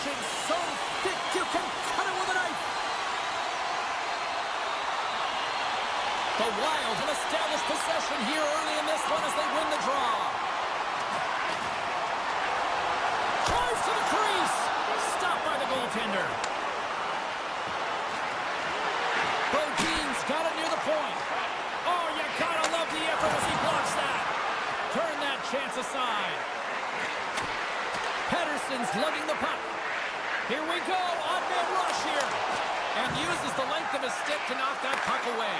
Action so thick you can cut it with a knife. The Wild have established possession here early in this one as they win the draw. Drives to the crease. Stopped by the goaltender. Brodin's got it near the point. Oh, you gotta love the effort as he blocks that. Turn that chance aside. Pettersson's lugging the puck. Here we go. Odd-man rush here. And uses the length of his stick to knock that puck away.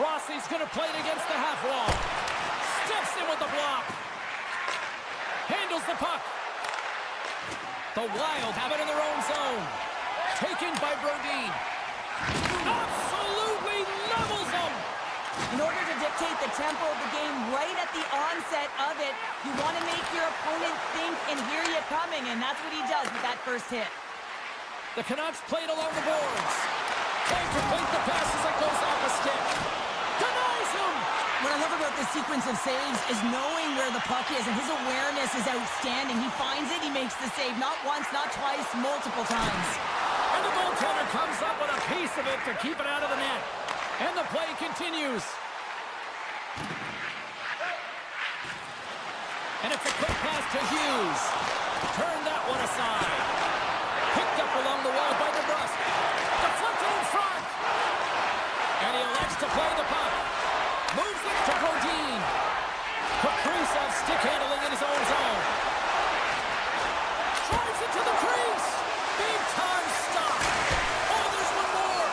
Rossi's going to play it against the half wall. Steps in with the block. Handles the puck. The Wild have it in their own zone. Taken by Brodin. Absolutely levels them. In order to dictate the tempo of the game right at the onset of it, you want to make your opponent think and hear you coming, and that's what he does with that first hit. The Canucks played along the boards. Can't complete the pass as it goes off a stick. Denies him! What I love about this sequence of saves is knowing where the puck is, and his awareness is outstanding. He finds it, he makes the save, not once, not twice, multiple times. And the goaltender comes up with a piece of it to keep it out of the net. And the play continues. And it's a quick pass to Hughes. Turn that one aside. Picked up along the wall by DeBrusque. Deflected in front. And he elects to play the puck. Moves it to Brodin. Kaprizov stick handling in his own zone. Drives it to the crease. Big time stop. Oh, there's one more.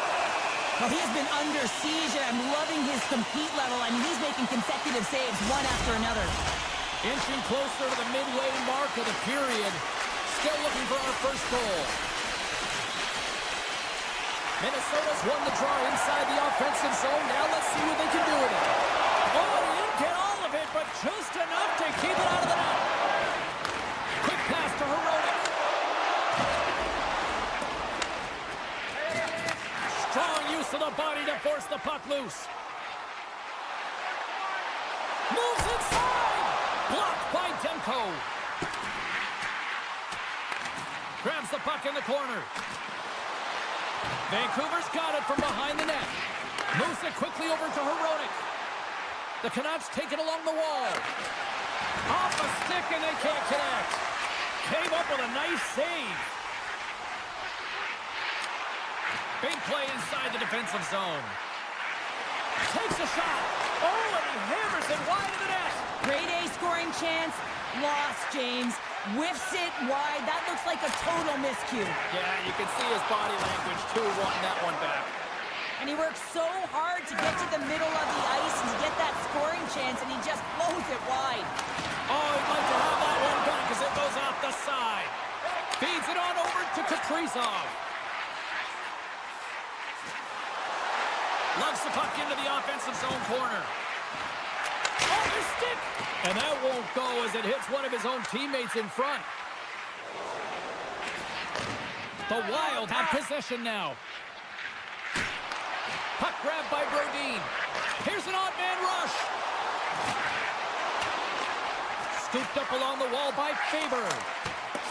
Well, he has been under siege, and I'm loving his compete level. I mean, he's making consecutive saves, one after another. Inching closer to the midway mark of the period. Still looking for our first goal. Minnesota's won the draw inside the offensive zone. Now let's see what they can do with it. Oh, he didn't get all of it, but just enough to keep it out of the net. Quick pass to Herodic. Strong use of the body to force the puck loose. Moves inside. Blocked by Demko. Grabs the puck in the corner. Vancouver's got it from behind the net. Moves it quickly over to Herodic. The Canucks take it along the wall. Off a stick and they can't connect. Came up with a nice save. Big play inside the defensive zone. Takes a shot. Oh, and he hammers it wide of the net. Grade A scoring chance. Lost, James. Whiffs it wide. That looks like a total miscue. Yeah, you can see his body language, too, wanting that one back. And he works so hard to get to the middle of the ice and to get that scoring chance, and he just blows it wide. Oh, he'd like to have that one back as it goes off the side. Feeds it on over to Kaprizov. Lugs the puck into the offensive zone corner. Oh, his stick! And that won't go as it hits one of his own teammates in front. The Wild have possession now. Puck grabbed by Brodin. Here's an odd man rush. Scooped up along the wall by Faber.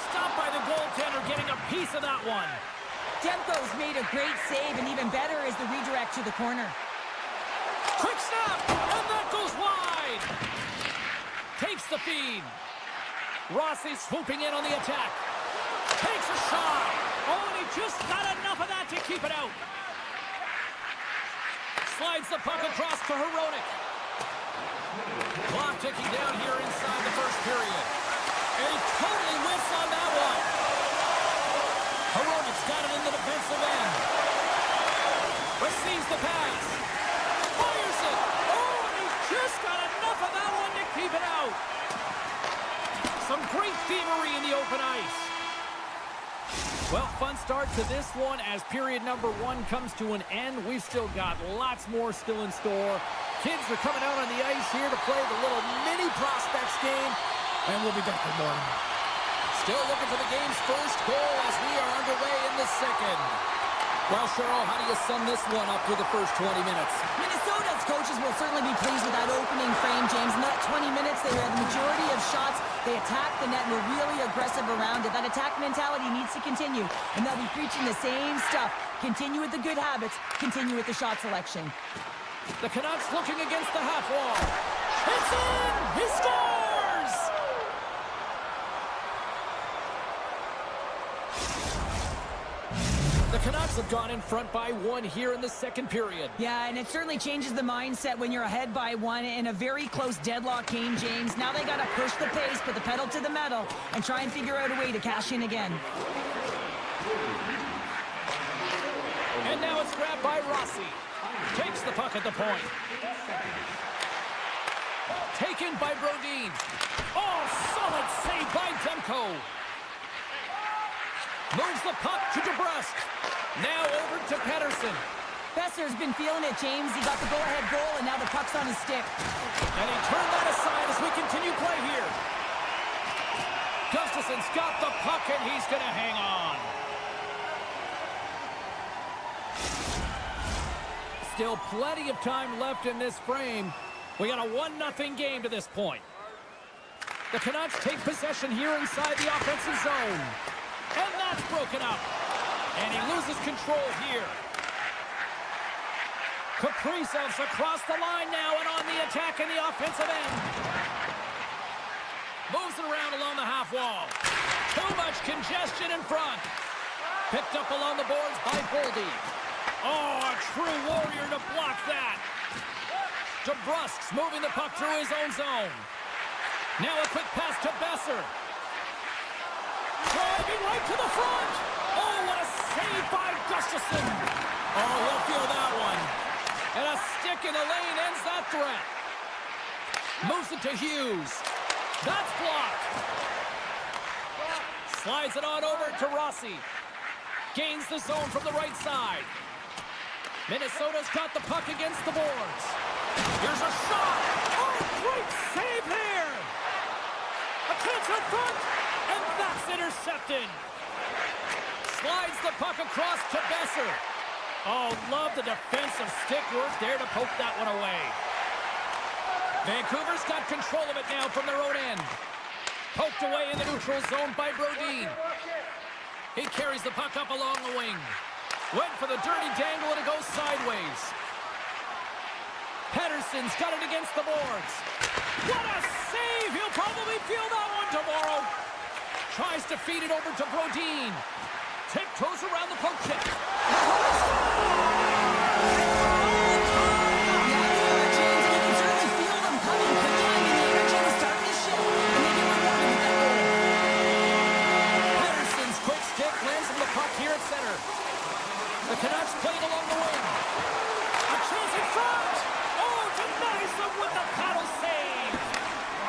Stopped by the goaltender, getting a piece of that one. Demko's made a great save, and even better is the redirect to the corner. Quick snap, and that goes wide. Takes the feed. Rossi swooping in on the attack. Takes a shot. Oh, and he just got enough of that to keep it out. Slides the puck across to Herodic. Clock ticking down here inside the first period. And he totally whiffs on that one. Herodic's got it in the defensive end. Receives the pass. Fires it. Oh, and he just got enough of that one to keep it out. Some great thievery in the open ice. Well, fun start to this one as period number one comes to an end. We've still got lots more still in store. Kids are coming out on the ice here to play the little mini prospects game, and we'll be back for more. Still looking for the game's first goal as we are underway in the second. Well, Cheryl, how do you sum this one up through the first 20 minutes? Minnesota's coaches will certainly be pleased with that opening frame, James. In that 20 minutes, they had the majority of shots. They attacked the net and were really aggressive around it. That attack mentality needs to continue, and they'll be preaching the same stuff. Continue with the good habits. Continue with the shot selection. The Canucks looking against the half wall. It's in! He scores! The Canucks have gone in front by 1 here in the second period. Yeah, and it certainly changes the mindset when you're ahead by 1 in a very close deadlock game, James. Now they got to push the pace, put the pedal to the metal, and try and figure out a way to cash in again. And now it's grabbed by Rossi. Takes the puck at the point. Taken by Brodin. Oh, solid save by Demko. Moves the puck to DeBrusque. Now over to Pettersson. Besser's been feeling it, James. He got the go-ahead goal, and now the puck's on his stick. And he turned that aside as we continue play here. Gustafson's got the puck, and he's going to hang on. Still plenty of time left in this frame. We got a 1-0 game to this point. The Canucks take possession here inside the offensive zone. And that's broken up. And he loses control here. Kaprizov's across the line now and on the attack in the offensive end. Moves it around along the half wall. Too much congestion in front. Picked up along the boards by Boldy. Oh, a true warrior to block that. DeBrusque's moving the puck through his own zone. Now a quick pass to Besser. Driving right to the front. Oh, what a save by Gustafsson. Oh, he'll feel that one. And a stick in the lane ends that threat. Moves it to Hughes. That's blocked. Slides it on over to Rossi. Gains the zone from the right side. Minnesota's got the puck against the boards. Here's a shot. Oh, great save there. A chance in front. And that's intercepted. Slides the puck across to Besser. Oh, love the defensive stick work there to poke that one away. Vancouver's got control of it now from their own end. Poked away in the neutral zone by Brodin. He carries the puck up along the wing. Went for the dirty dangle and it goes sideways. Pettersson's got it against the boards. What a save! He'll probably feel that one tomorrow. Tries to feed it over to Brodin. Tiptoes around the poke check. Pettersson's quick stick lands him the puck here at center. The Canucks playing along the wing. A chance in front. Oh, denies them with the paddle save.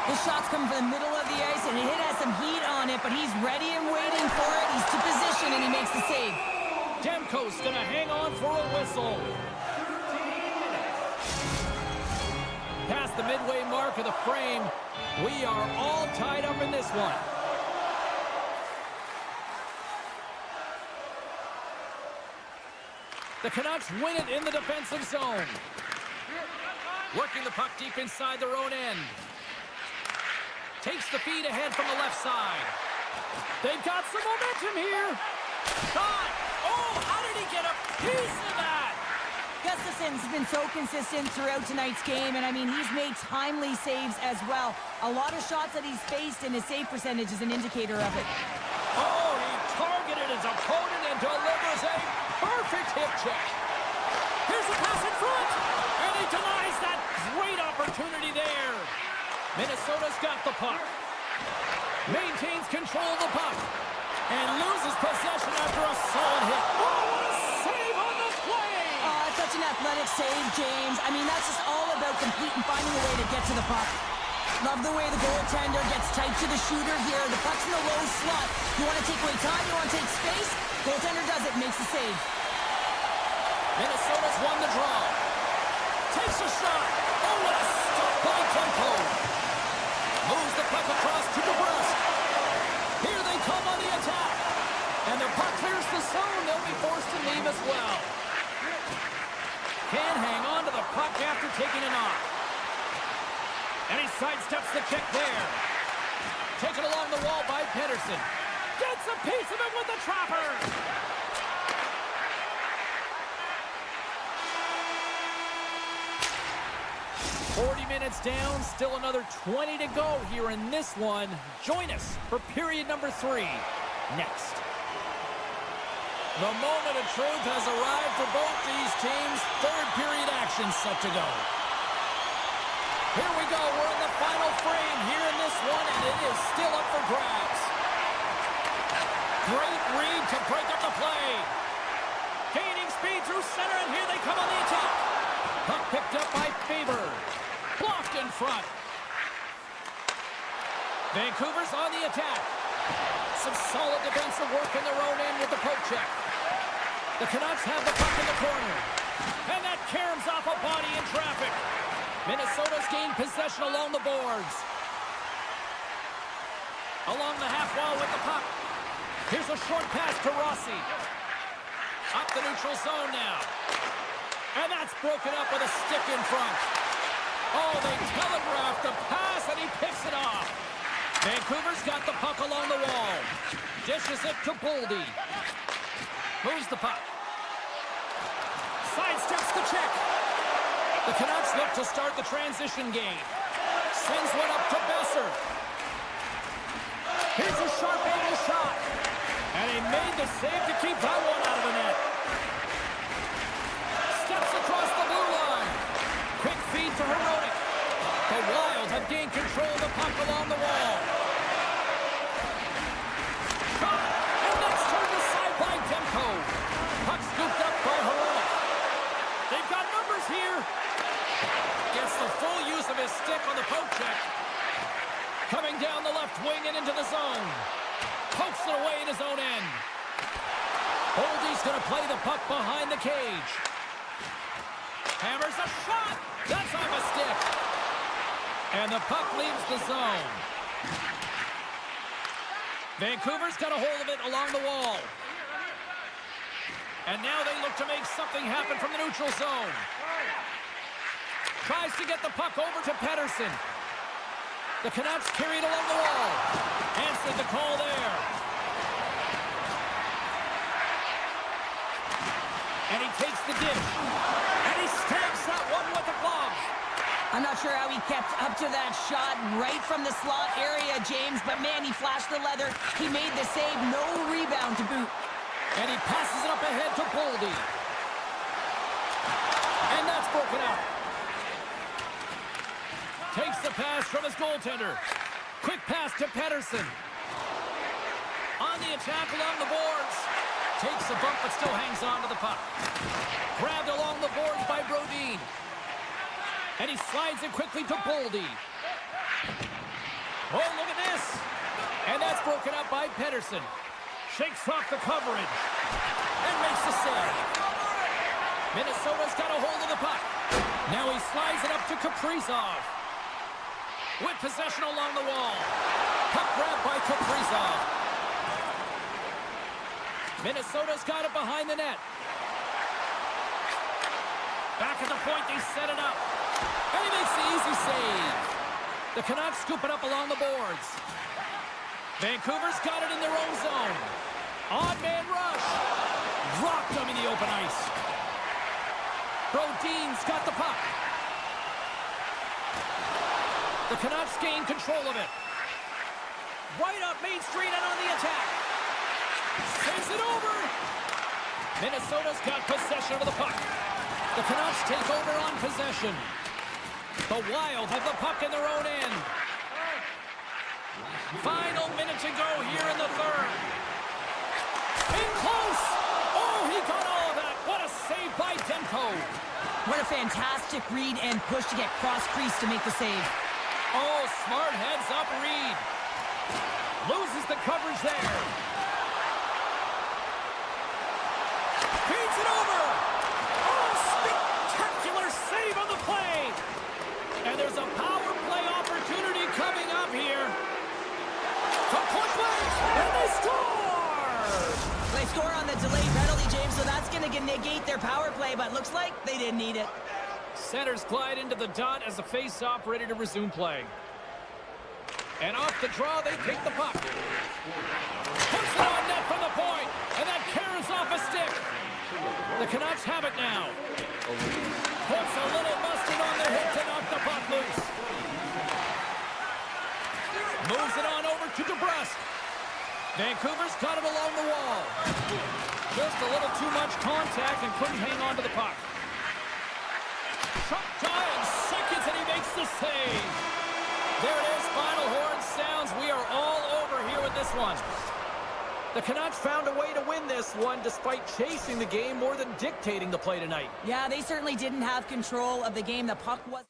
The shot's come from the middle of the ice, and it has some heat on it, but he's ready and waiting for it. He's to position, and he makes the save. Demko's gonna hang on for a whistle. Past the midway mark of the frame, we are all tied up in this one. The Canucks win it in the defensive zone. Working the puck deep inside their own end. Takes the feed ahead from the left side. They've got some momentum here. Shot! Oh, how did he get a piece of that? Gustafsson's been so consistent throughout tonight's game, and I mean, he's made timely saves as well. A lot of shots that he's faced, and his save percentage is an indicator of it. Oh, he targeted his opponent and delivers a perfect hip check. Here's the pass in front, and he denies that great opportunity there. Minnesota's got the puck. Maintains control of the puck. And loses possession after a solid hit. Oh, what a save on the play! Oh, it's such an athletic save, James. I mean, that's just all about complete and finding a way to get to the puck. Love the way the goaltender gets tight to the shooter here. The puck's in the low slot. You want to take away time? You want to take space? Goaltender does it, makes the save. Minnesota's won the draw. Takes a shot. Oh, what a stop by Demko. Moves the puck across to DeBrusque. Here they come on the attack. And the puck clears the zone. They'll be forced to leave as as well. Can hang on to the puck after taking a knock. And he sidesteps the kick there. Taken along the wall by Pedersen. Gets a piece of it with the trapper. Minutes down, still another 20 to go here in this one. Join us for period number 3 next. The moment of truth has arrived for both these teams. Third period action set to go. Here we go. We're in the final frame here in this one, and it is still up for grabs. Great read to break up the play. Gaining speed through center, and here they come on the attack. Puck picked up by Faber. Blocked in front. Vancouver's on the attack. Some solid defensive work in their own end with the poke check. The Canucks have the puck in the corner. And that caroms off a body in traffic. Minnesota's gained possession along the boards. Along the half wall with the puck. Here's a short pass to Rossi. Up the neutral zone now. And that's broken up with a stick in front. Oh, they telegraphed the pass, and he picks it off. Vancouver's got the puck along the wall. Dishes it to Boldy. Moves the puck. Sidesteps the check. The Canucks look to start the transition game. Sends one up to Besser. Here's a sharp angle shot. And he made the save to keep that one out of the net. Steps across the blue line. Quick feed to Herodic. The Wild have gained control of the puck along the wall. Shot! And that's turned aside by Demko. Puck scooped up by Herodic. They've got numbers here. Gets the full use of his stick on the poke check. Coming down the left wing and into the zone. Pokes it away in his own end. Boldy's going to play the puck behind the cage. Hammers a shot. That's on the stick. And the puck leaves the zone. Vancouver's got a hold of it along the wall. And now they look to make something happen from the neutral zone. Tries to get the puck over to Pedersen. The Canucks carried along the wall. Answered the call there. And he takes the dish. And he stamps that one with the glove. I'm not sure how he kept up to that shot right from the slot area, James, but man, he flashed the leather. He made the save, no rebound to boot. And he passes it up ahead to Boldy. And that's broken out. Takes the pass from his goaltender. Quick pass to Pedersen. On the attack along the boards. Takes a bump but still hangs on to the puck. Grabbed along the boards by Brodin. And he slides it quickly to Boldy. Oh, look at this. And that's broken up by Pedersen. Shakes off the coverage. And makes the save. Minnesota's got a hold of the puck. Now he slides it up to Kaprizov. With possession along the wall. Puck grabbed by Kaprizov. Minnesota's got it behind the net. Back at the point, they set it up. And he makes the easy save. The Canucks scoop it up along the boards. Vancouver's got it in their own zone. Odd man rush. Rocked them in the open ice. Brodin's got the puck. The Canucks gain control of it. Right up Main Street and on the attack. Saves it over. Minnesota's got possession of the puck. The Canucks take over on possession. The Wild have the puck in their own end. Final minute to go here in the third. In close. Oh, he got all of that. What a save by Demko. What a fantastic read and push to get cross-crease to make the save. Oh, smart heads-up read. Loses the coverage there. Feeds it over. Oh, spectacular save on the play. And there's a power play opportunity coming up here. From point blank, and they score! They score on the delayed penalty, James, so that's going to negate their power play, but looks like they didn't need it. Centers glide into the dot as the face-off ready to resume play. And off the draw, they take the puck. Puts it on net from the point, and that carries off a stick. The Canucks have it now. Puts a little mustard on the hit to knock the puck loose. Moves it on over to DeBrusque. Vancouver's got it along the wall. Just a little too much contact and couldn't hang on to the puck. Shot tie and seconds, and he makes the save. There it is, final horn sounds. We are all over here with this one. The Canucks found a way to win this one despite chasing the game more than dictating the play tonight. Yeah, they certainly didn't have control of the game. The puck was...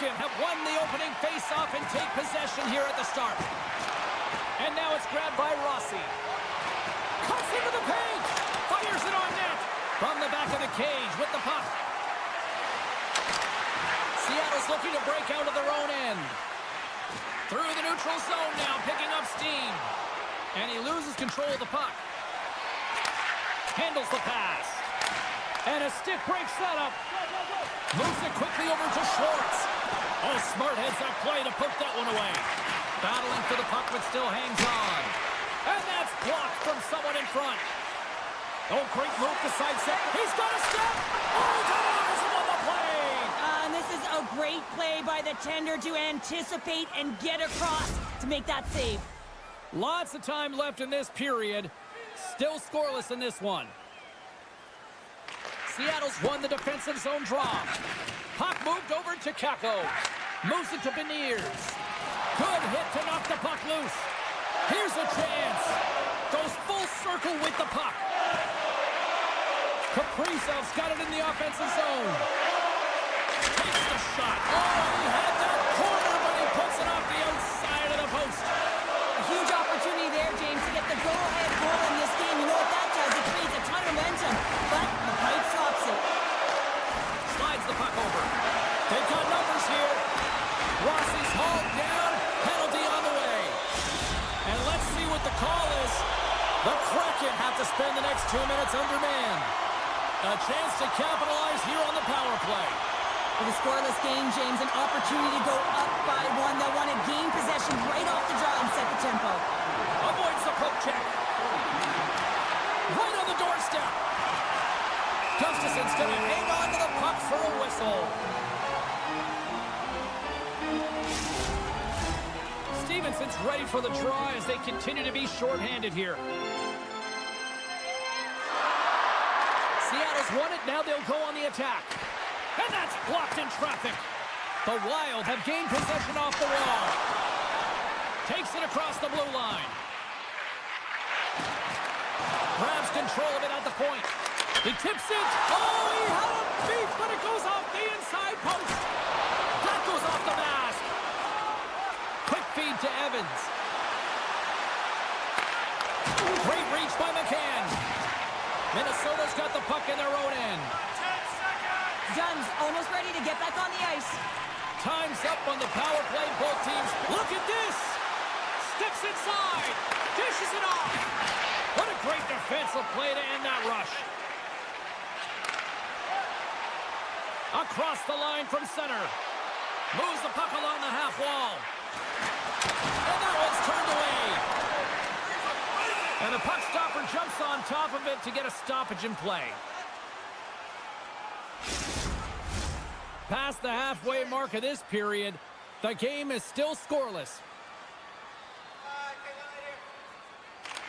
Kraken have won the opening face-off and take possession here at the start. And now it's grabbed by Rossi. Cuts into the paint. Fires it on net. From the back of the cage with the puck. Seattle's looking to break out of their own end. Through the neutral zone now, picking up steam. And he loses control of the puck. Handles the pass. And a stick break setup. Moves it quickly over to Schwartz. Oh, smart heads-up play to put that one away. Battling for the puck, but still hangs on. And that's blocked from someone in front. Oh, great move to sidestep. He's got a step. Oh, he denies him on the play. And this is a great play by the tender to anticipate and get across to make that save. Lots of time left in this period. Still scoreless in this one. Seattle's won the defensive zone draw. Puck moved over to Kako. Moves it to Beniers. Good hit to knock the puck loose. Here's a chance. Goes full circle with the puck. Kaprizov's got it in the offensive zone. Takes the shot. Oh, he had that corner, but he puts it off the outside of the post. A huge opportunity there, James, to get the go-ahead goal in this game. You know what that does? It creates a ton of momentum, but the pipe stops it. Slides the puck over. They've got numbers here. Rossi's hauled down. Penalty on the way. And let's see what the call is. The Kraken have to spend the next 2 minutes undermanned. A chance to capitalize here on the power play. With a scoreless game, James, an opportunity to go up by one. They'll want to gain possession right off the draw and set the tempo. Avoids the poke check. Right on the doorstep. Gustafson's going to hang on to the puck for a whistle. Stevenson's ready for the draw as they continue to be shorthanded here. Seattle's won it. Now they'll go on the attack. And that's blocked in traffic. The Wild have gained possession off the wall. Takes it across the blue line. Grabs control of it at the point. He tips it. Oh, he had him beat, but it goes off the inside post. That goes off the mask. Quick feed to Evans. Great reach by McCann. Minnesota's got the puck in their own end. Dunn's almost ready to get back on the ice. Time's up on the power play. Both teams. Look at this. Steps inside. Dishes it off. What a great defensive play to end that rush. Across the line from center. Moves the puck along the half wall. And that one's turned away. And the puck stopper jumps on top of it to get a stoppage in play. Past the halfway mark of this period, the game is still scoreless.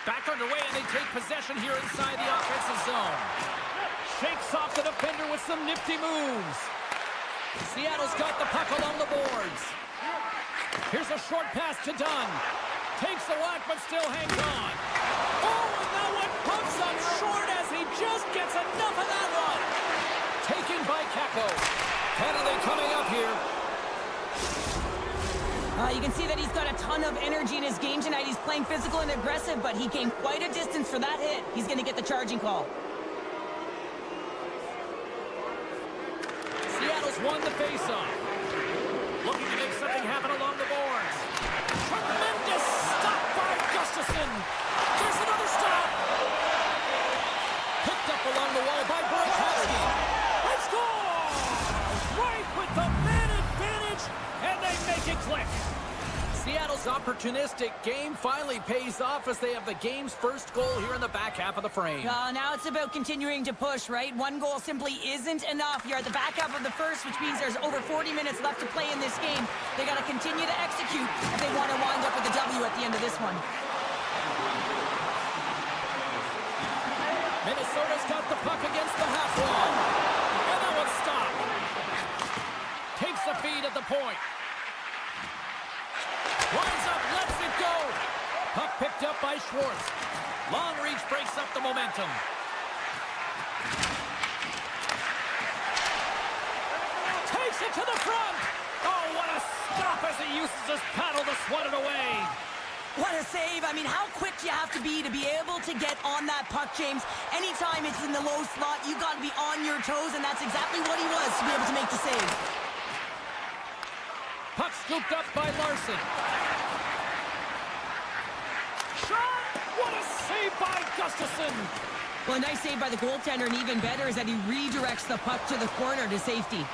Back underway, and they take possession here inside the offensive zone. Shakes off the defender with some nifty moves. Seattle's got the puck along the boards. Here's a short pass to Dunn. Takes the whack, but still hangs on. Oh, and that one pumps up short as he just gets enough of that one. Taken by Kako. Penalty coming up here. You can see that he's got a ton of energy in his game tonight. He's playing physical and aggressive, but he came quite a distance for that hit. He's going to get the charging call. Seattle's won the faceoff. Looking to make something happen along the boards. Tremendous stop by Gustafson. There's another stop. Picked up along the wall by Burakovsky. Let's go! Right with the man advantage, and they make it click. Seattle's opportunistic game finally pays off as they have the game's first goal here in the back half of the frame. Now it's about continuing to push, right? One goal simply isn't enough. You're at the back half of the first, which means there's over 40 minutes left to play in this game. They got to continue to execute if they want to wind up with a W at the end of this one. Minnesota's got the puck against the half wall. And that one's stopped. Takes the feed at the point. Winds up, lets it go. Puck picked up by Schwartz. Long reach breaks up the momentum. Takes it to the front. Oh, what a stop as he uses his paddle to swat it away. What a save. I mean, how quick you have to be able to get on that puck, James. Anytime it's in the low slot, you got to be on your toes, and that's exactly what he was to be able to make the save. Puck scooped up by Larson. Shot! What a save by Gustafsson. Well, a nice save by the goaltender, and even better is that he redirects the puck to the corner to safety.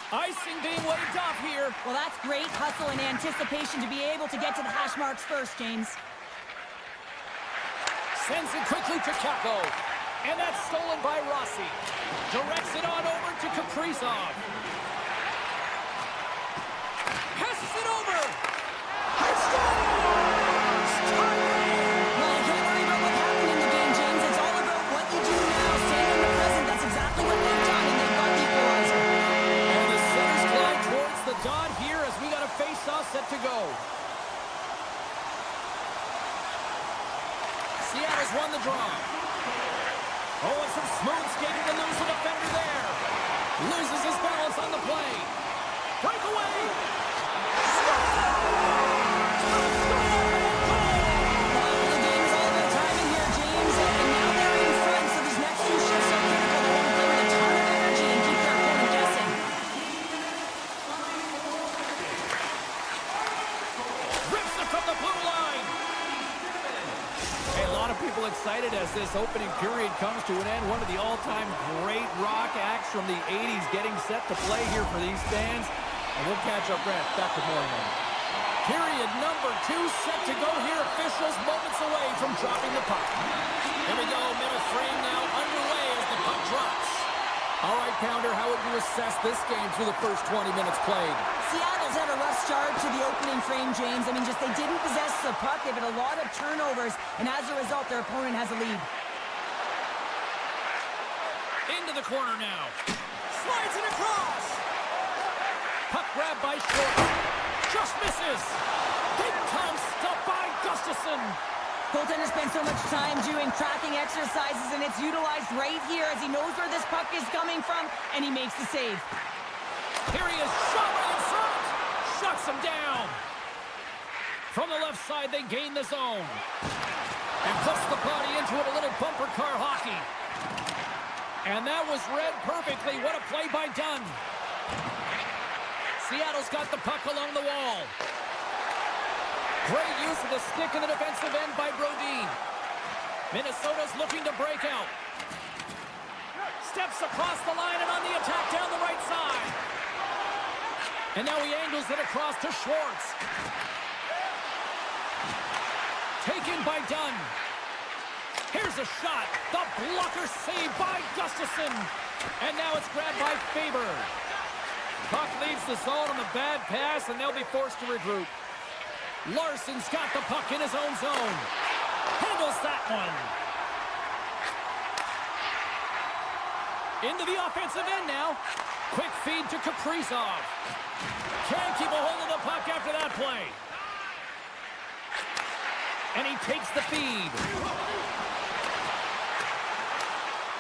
Icing being waved off here. Well, that's great hustle and anticipation to be able to get to the hash marks first, James. Sends it quickly to Kako. And that's stolen by Rossi. Directs it on over to Kaprizov. Passes it over. He scores! Well, you can't worry about what happened in the game, James. It's all about what you do now. Staying in the present. That's exactly what they've done, and they've got the equalizer. And the centers glide towards the dot here as we got a face-off set to go. Seattle's won the draw. Oh, and some smooth skating to lose the defender there. Loses his balance on the play. Breakaway. The game is all about timing here, James. And now they're in front, so these next two shifts are critical. They want to play with a ton of energy and keep their opponent guessing. Rips it from the blue line. A lot of people excited as this opening period comes to an end. One of the all-time great rock acts from the 80s getting set to play here for these fans. And we'll catch up back with more in a moment. Period number 2 set to go here. Officials moments away from dropping the puck. Here we go. Middle frame now underway as the puck drops. All right, Pounder, how would you assess this game through the first 20 minutes played? Seattle's had a rough start to the opening frame, James. I mean, just they didn't possess the puck. They've had a lot of turnovers, and as a result, their opponent has a lead. Into the corner now. Slides it across. Puck grabbed by Short. Just misses. Big time stop by Gustafsson. Goaltender spent so much time doing tracking exercises, and it's utilized right here as he knows where this puck is coming from, and he makes the save. Here he is, shot right in front. Shuts him down. From the left side, they gain the zone. And puts the body into it, a little bumper car hockey. And that was read perfectly. What a play by Dunn. Seattle's got the puck along the wall. Great use of the stick in the defensive end by Brodin. Minnesota's looking to break out. Steps across the line and on the attack down the right side. And now he angles it across to Schwartz. Taken by Dunn. Here's a shot. The blocker saved by Gustafsson. And now it's grabbed by Faber. Puck leaves the zone on the bad pass, and they'll be forced to regroup. Larson's got the puck in his own zone. Handles that one. Into the offensive end now. Quick feed to Kaprizov. Can't keep a hold of the puck after that play. And he takes the feed.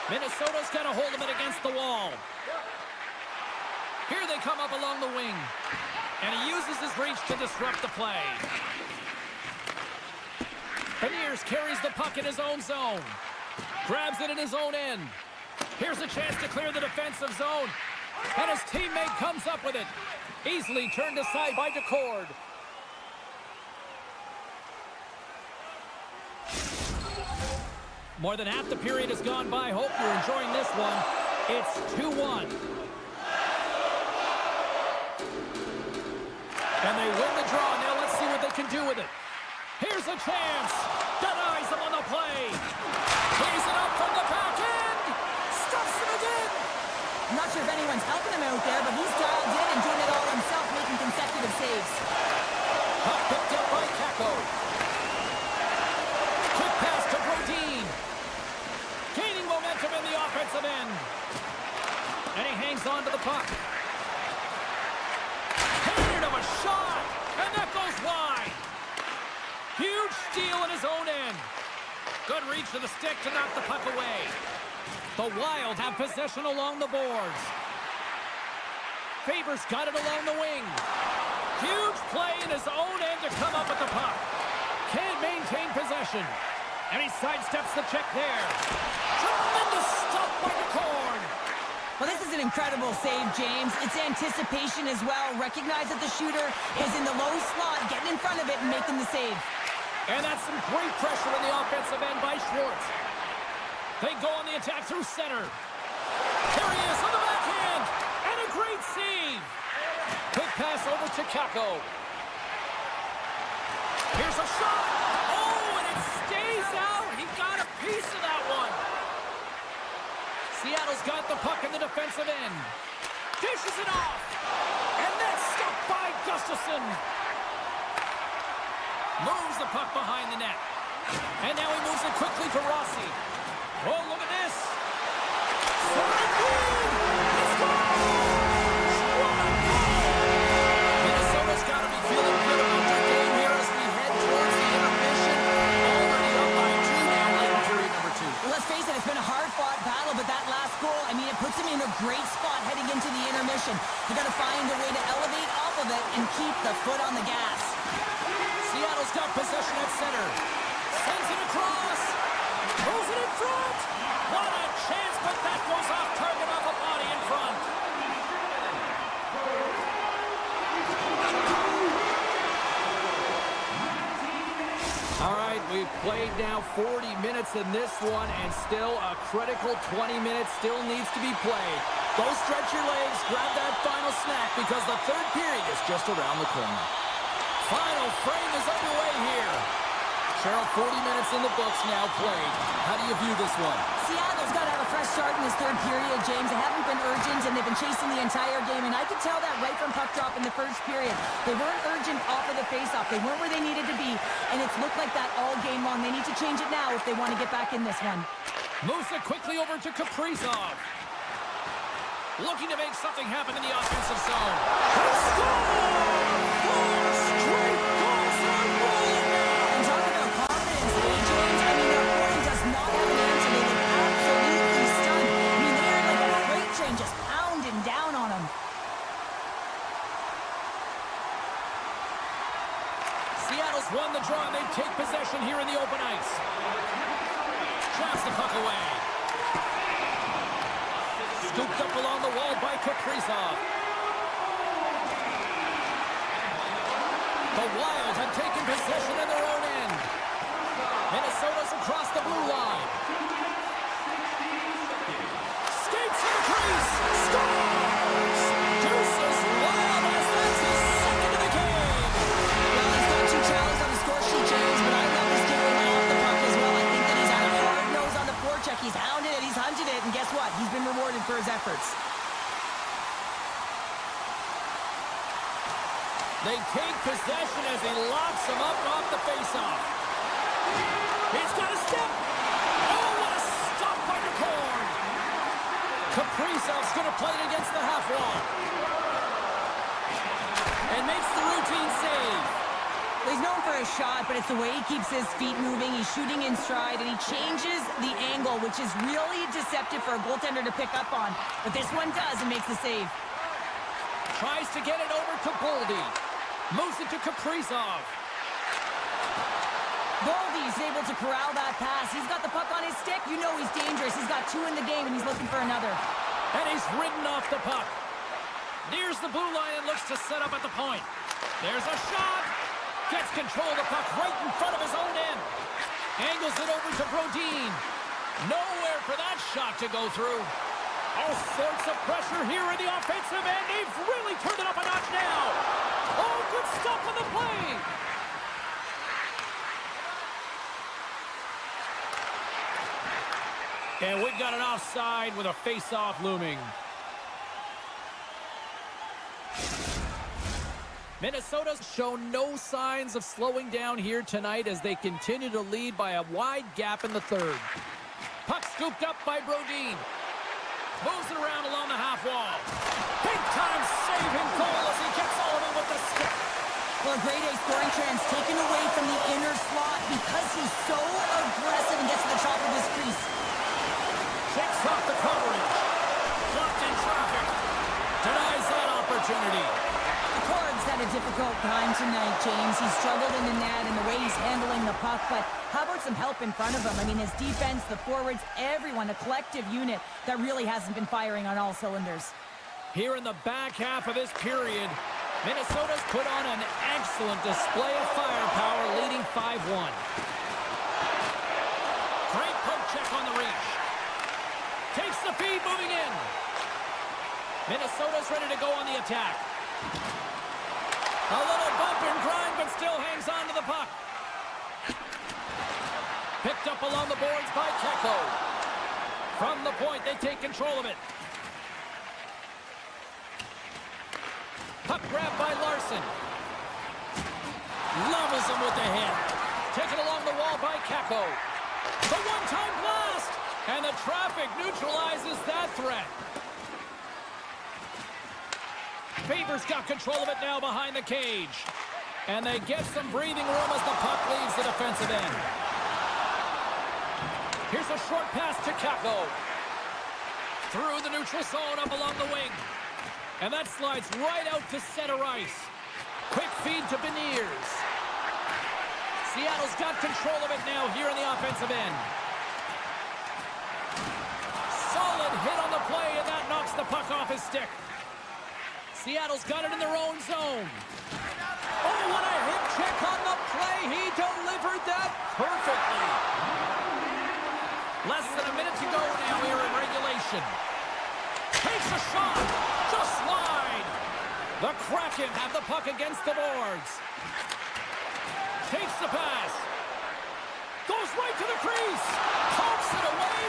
Minnesota's got a hold of it against the wall. Here they come up along the wing. And he uses his reach to disrupt the play. Beniers carries the puck in his own zone. Grabs it in his own end. Here's a chance to clear the defensive zone. And his teammate comes up with it. Easily turned aside by DeCord. More than half the period has gone by. Hope you're enjoying this one. It's 2-1. And they win the draw. Now let's see what they can do with it. Here's a chance. Denies him on the play. Plays it up from the back end. Stuffs him again. I'm not sure if anyone's helping him out there, but he's dialed in and doing it all himself, making consecutive saves. Puck picked up by Kako. Quick pass to Brodin. Gaining momentum in the offensive end. And he hangs on to the puck. Handed him a shot. And that goes wide. Huge steal in his own end. Good reach to the stick to knock the puck away. The Wild have possession along the boards. Faber's got it along the wing. Huge play in his own end to come up with the puck. Can't maintain possession. And he sidesteps the check there. Tremendous stop by the corn. Well, this is an incredible save, James. It's anticipation as well. Recognize that the shooter is in the low slot, getting in front of it and making the save. And that's some great pressure in the offensive end by Schwartz. They go on the attack through center. Here he is on the backhand. And a great save. Quick pass over to Kako. Here's a shot. Oh, and it stays out. He got a piece of that one. Seattle's got the puck in the defensive end. Dishes it off. And that's stopped by Gustafsson. Moves the puck behind the net. And now he moves it quickly to Rossi. Oh, look at this. Minnesota's got to be feeling good about their game here as we head towards the intermission. Already up by 2 now, late in period number 2. Well, let's face it, it's been a hard-fought battle, but that last goal, I mean, it puts him in a great spot heading into the intermission. You got to find a way to elevate off of it and keep the foot on the gas. Seattle's got possession at center. Sends it across. Pulls it in front. What a chance, but that goes off target off a body in front. All right, we've played now 40 minutes in this one, and still a critical 20 minutes still needs to be played. Go stretch your legs, grab that final snack, because the third period is just around the corner. Final frame is underway here. Cheryl, 40 minutes in the books now played. How do you view this one? Seattle's got to have a fresh start in this third period, James. They haven't been urgent, and they've been chasing the entire game, and I could tell that right from puck drop in the first period. They weren't urgent off of the faceoff. They weren't where they needed to be, and it's looked like that all game long. They need to change it now if they want to get back in this one. Moves it quickly over to Kaprizov. Looking to make something happen in the offensive zone. They score! 4 straight goals are rolling now! And talk about confidence, James. I mean, their point does not have an answer. They look absolutely stunned. I mean, they are like a freight train just pounding down on them. Seattle's won the draw, and they take possession here in the open ice. Drops the puck away. Scooped up along the wall by Kaprizov. The Wild have taken possession in their own end. Minnesota's across the blue line. Skates to the crease. Scores! Deuces YFalubaz. That's his second of the game. Well, he's got 2 challenges on the score sheet, James, but I love his game off the puck as well. I think that he's had a hard nose on the forecheck. He's hounded it, he's hunted it, and guess what? He's been rewarded for his efforts. They take possession as he locks him up off the faceoff. He's got a step. Oh, what a stop by the corn. Kaprizov's going to play it against the half wall. And makes the routine save. Well, he's known for his shot, but it's the way he keeps his feet moving. He's shooting in stride, and he changes the angle, which is really deceptive for a goaltender to pick up on. But this one does and makes the save. Tries to get it over to Boldy. Moves it to Kaprizov. Boldy's able to corral that pass. He's got the puck on his stick. You know he's dangerous. He's got 2 in the game, and he's looking for another. And he's ridden off the puck. Nears the blue line and looks to set up at the point. There's a shot. Gets control of the puck right in front of his own end. Angles it over to Brodin. Nowhere for that shot to go through. All sorts of pressure here in the offensive end. They've really turned it up a notch now. Oh, good stop on the play. And we've got an offside with a face-off looming. Minnesota's shown no signs of slowing down here tonight as they continue to lead by a wide gap in the third. Puck scooped up by Brodin. Moves it around along the half wall. Big-time save and goal as he gets all of it with the stick. Well, a grade A scoring chance taken away from the inner slot because he's so aggressive and gets to the top of his crease. Checks off the coverage. Blocked in traffic. Denies that opportunity. opportunity. Ford's had a difficult time tonight, James. He's struggled in the net and the way he's handling the puck, but how about some help in front of him? I mean, his defense, the forwards, everyone, a collective unit that really hasn't been firing on all cylinders. Here in the back half of this period, Minnesota's put on an excellent display of firepower, leading 5-1. Great poke check on the reach. Takes the feed, moving in. Minnesota's ready to go on the attack. A little bump and grind, but still hangs on to the puck. Picked up along the boards by Keko. From the point, they take control of it. Puck grab by Larson. Levels him with the hit. Taken along the wall by Keko. The one-time blast! And the traffic neutralizes that threat. Faber's got control of it now behind the cage. And they get some breathing room as the puck leaves the defensive end. Here's a short pass to Keko. Through the neutral zone up along the wing. And that slides right out to center ice. Quick feed to Beniers. Seattle's got control of it now here in the offensive end. Solid hit on the play, and that knocks the puck off his stick. Seattle's got it in their own zone. Oh, what a hip check on the play. He delivered that perfectly. Less than a minute to go now here in regulation. Takes a shot. Just wide. The Kraken have the puck against the boards. Takes the pass. Goes right to the crease. Pokes it away.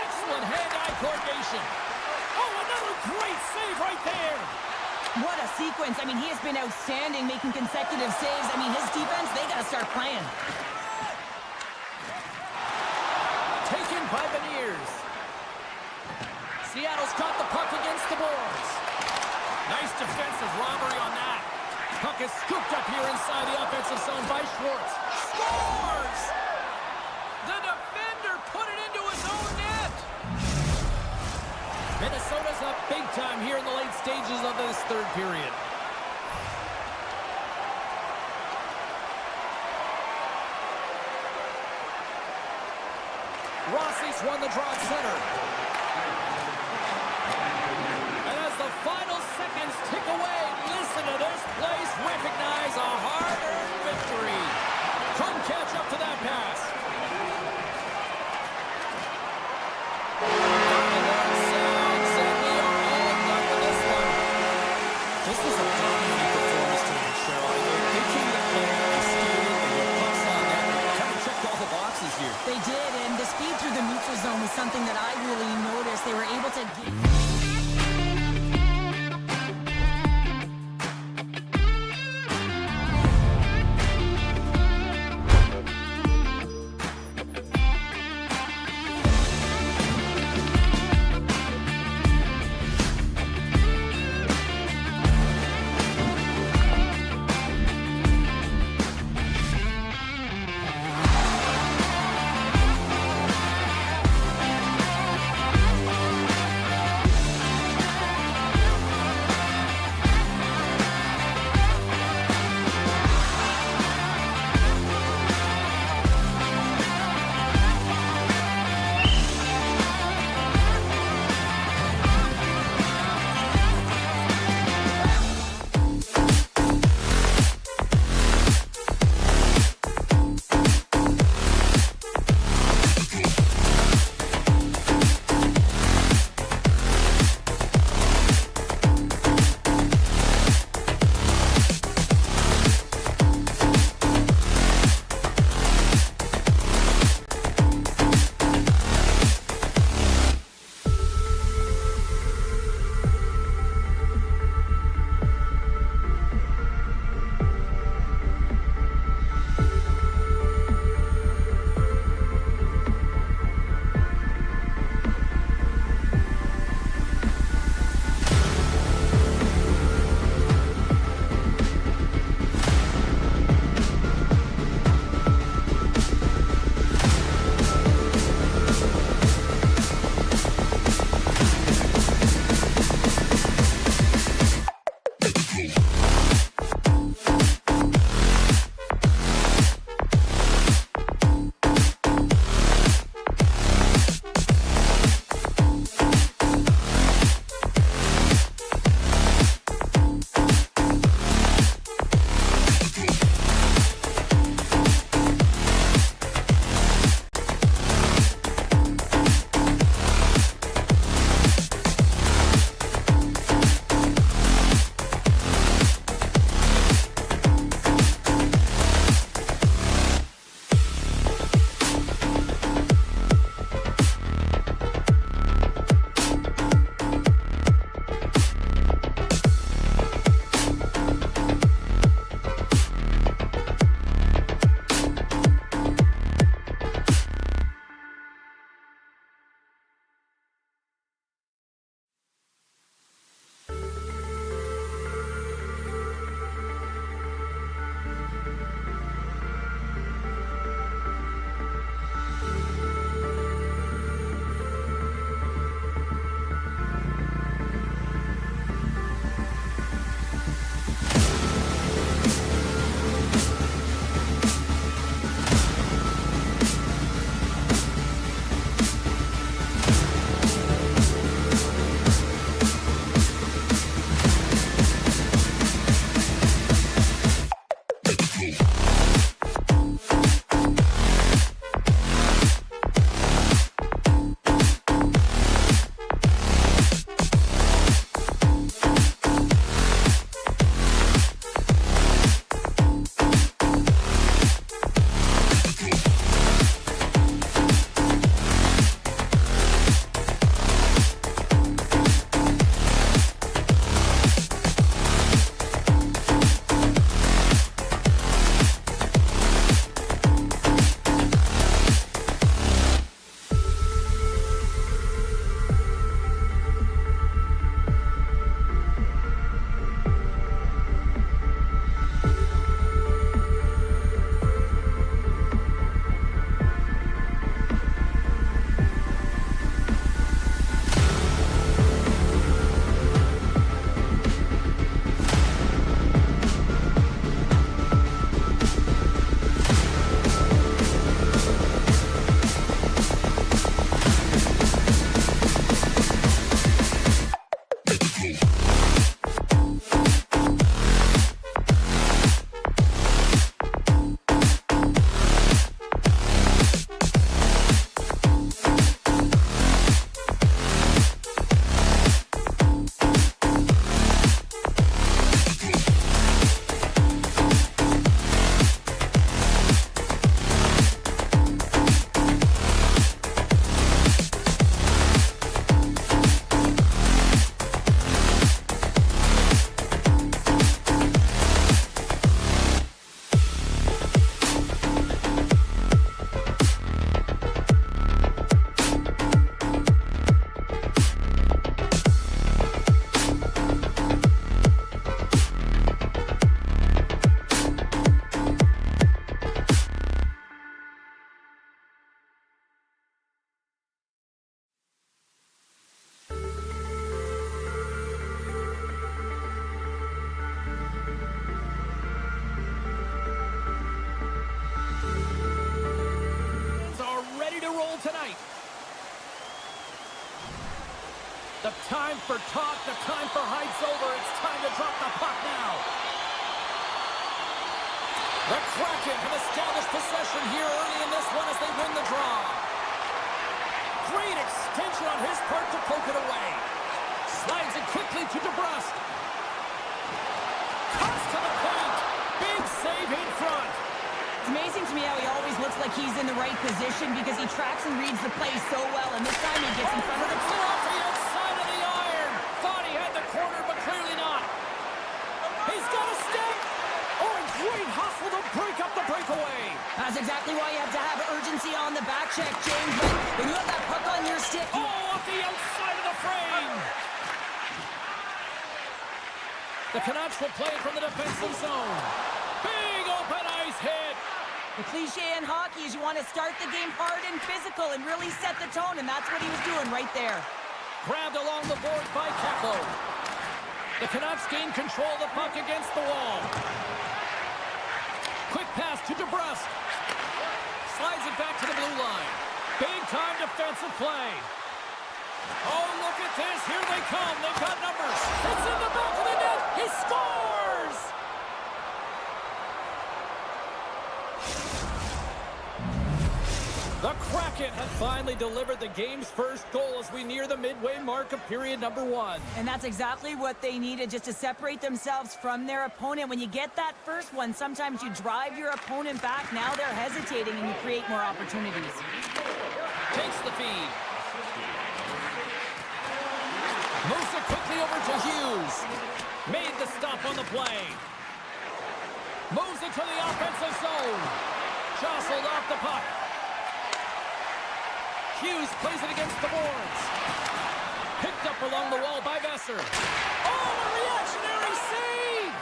Excellent hand-eye coordination. Oh, another great save right there. What a sequence. I mean, he has been outstanding, making consecutive saves. I mean, his defense, they got to start playing. Taken by Beniers. Seattle's got the puck against the boards. Nice defensive robbery on that. Puck is scooped up here inside the offensive zone by Schwartz. Scores! The defender put it into his own net. Minnesota's up big time here in the late stages of this third period. Rossi's won the draw at center. And as the final seconds tick away, listen to this place recognize a hard-earned victory. Couldn't catch up to that pass. This was a dominating performance tonight, Cheryl. They came to play, they skated, they were pucks on net, they kind of checked all the boxes here. They did, and the speed through the neutral zone was something that I really noticed. They were able to get... The time for talk, the time for hype's over. It's time to drop the puck now. The Kraken have established possession here early in this one as they win the draw. Great extension on his part to poke it away. Slides it quickly to DeBrusque. Cuts to the paint. Big save in front. It's amazing to me how he always looks like he's in the right position because he tracks and reads the play so well, and this time he gets in front of the ball. Off the outside of the iron. Thought he had the corner, but clearly not. He's got a step. Oh, great hustle to break up the breakaway. That's exactly why you have to have urgency on the back check, James. But when you have that puck on your stick... off the outside of the frame. The Canucks will play it from the defensive zone. Big open ice hit. The cliche in hockey is you want to start the game hard and physical and really set the tone, and that's what he was doing right there. Grabbed along the boards by Capo. The Canucks gain control of the puck against the wall. Quick pass to DeBrusque. Slides it back to the blue line. Big-time defensive play. Oh, look at this. Here they come. They've got numbers. It's in the back of the net. He scores! The Kraken have finally delivered the game's first goal as we near the midway mark of period number 1. And that's exactly what they needed, just to separate themselves from their opponent. When you get that first one, sometimes you drive your opponent back. Now they're hesitating and you create more opportunities. Takes the feed. Moves it quickly over to Hughes. Made the stop on the play. Moves it to the offensive zone. Jostled off the puck. Hughes plays it against the boards. Picked up along the wall by Besser. Oh, a reactionary save!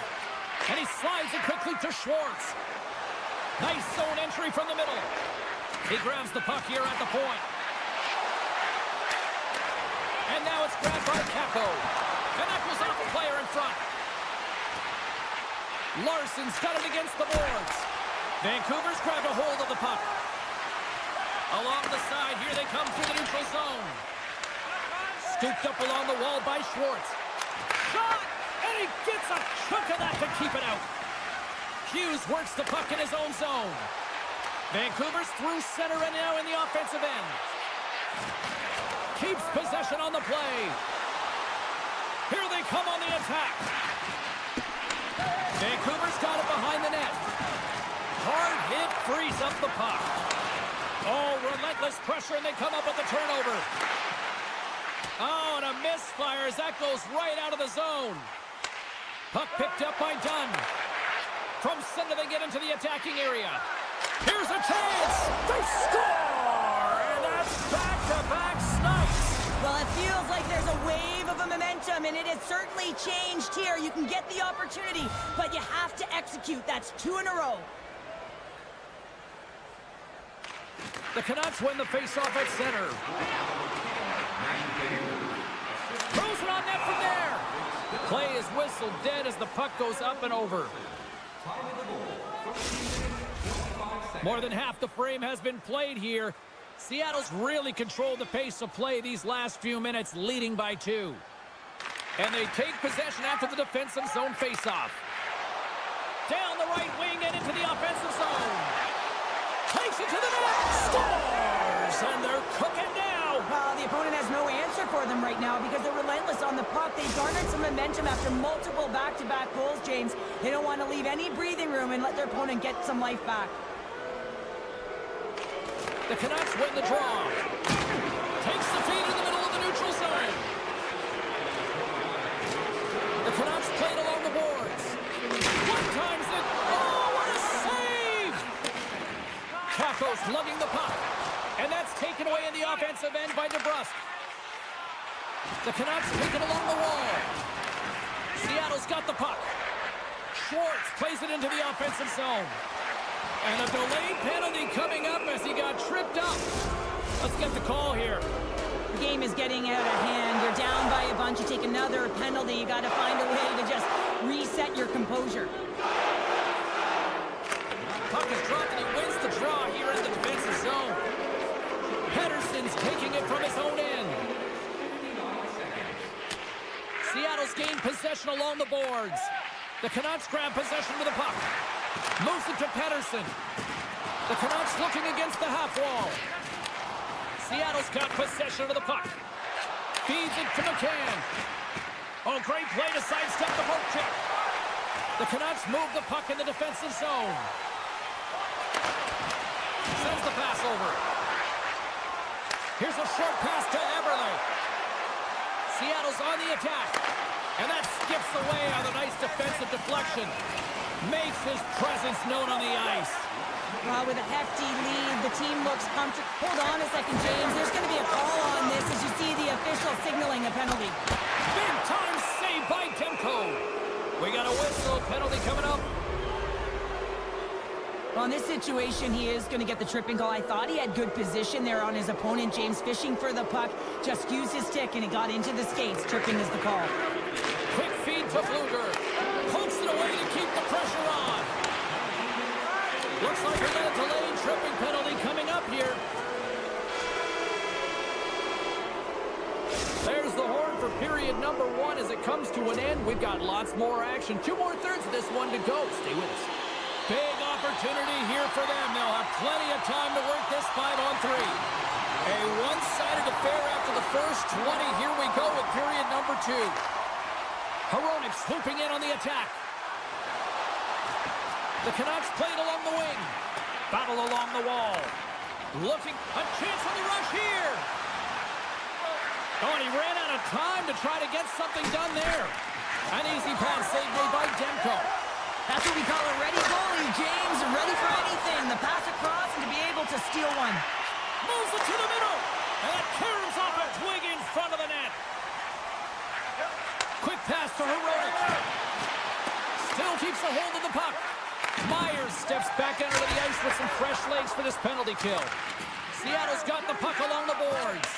And he slides it quickly to Schwartz. Nice zone entry from the middle. He grabs the puck here at the point. And now it's grabbed by Capo. And that goes off a player in front. Larson's got it against the boards. Vancouver's grabbed a hold of the puck. Along the side, here they come through the neutral zone. Scooped up along the wall by Schwartz. Shot! And he gets a chunk of that to keep it out. Hughes works the puck in his own zone. Vancouver's through center and now in the offensive end. Keeps possession on the play. Here they come on the attack. Vancouver's got it behind the net. Hard hit frees up the puck. Oh, relentless pressure, and they come up with the turnover. Oh, and a misfire as that goes right out of the zone. Puck picked up by Dunn. From center, they get into the attacking area. Here's a chance. They score! And that's back-to-back snipes. Well, it feels like there's a wave of a momentum, and it has certainly changed here. You can get the opportunity, but you have to execute. That's 2 in a row. The Canucks win the face-off at center. Throws it on net from there. Play is whistled dead as the puck goes up and over. More than half the frame has been played here. Seattle's really controlled the pace of play these last few minutes, leading by 2. And they take possession after the defensive zone face-off. Down the right wing and into the offensive zone. Takes it to the net. Scores! And they're cooking now. The opponent has no answer for them right now because they're relentless on the puck. They've garnered some momentum after multiple back-to-back goals, James. They don't want to leave any breathing room and let their opponent get some life back. The Canucks win the draw. Takes the feed in the middle of the neutral zone. The Canucks played along the boards. One times it. Oh, what a save! Capo's lugging the puck. And that's taken away in the offensive end by DeBrusque. The Canucks take it along the wall. Seattle's got the puck. Schwartz plays it into the offensive zone. And a delayed penalty coming up as he got tripped up. Let's get the call here. The game is getting out of hand. You're down by a bunch. You take another penalty. You got to find a way to just reset your composure. Puck is dropped and he wins the draw here in the defensive zone. Pedersen's taking it from his own end. Seattle's gained possession along the boards. The Canucks grab possession with the puck. Moves it to Pettersson. The Canucks looking against the half wall. Seattle's got possession of the puck. Feeds it to McCann. Oh, great play to sidestep the poke check. The Canucks move the puck in the defensive zone. Sends the pass over. Here's a short pass to Eberle. Seattle's on the attack. And that skips away on a nice defensive deflection. Makes his presence known on the ice. With a hefty lead, the team looks comfortable. Hold on a second, James. There's going to be a call on this as you see the official signaling a penalty. Big time save by Demko. We got a whistle. Penalty coming up. Well, in this situation, he is going to get the tripping call. I thought he had good position there on his opponent. James fishing for the puck. Just used his stick, and it got into the skates. Tripping is the call. Quick feed to Fluger. Pokes it away to keep the pressure on. Looks like we got a delayed tripping penalty coming up here. There's the horn for period number 1 as it comes to an end. We've got lots more action. 2 more thirds of this one to go. Stay with us. Big opportunity here for them. They'll have plenty of time to work this 5-on-3. A one-sided affair after the first 20. Here we go with period number 2. Hronek swooping in on the attack. The Canucks played along the wing. Battle along the wall. Looking, a chance on the rush here. Oh, and he ran out of time to try to get something done there. An easy pass save made by Demko. That's what we call a ready goalie, James. Ready for anything. The pass across and to be able to steal one. Moves it to the middle. And that caroms off a twig in front of the net. Quick pass to Hronek. Still keeps a hold of the puck. Myers steps back out of the ice with some fresh legs for this penalty kill. Seattle's got the puck along the boards.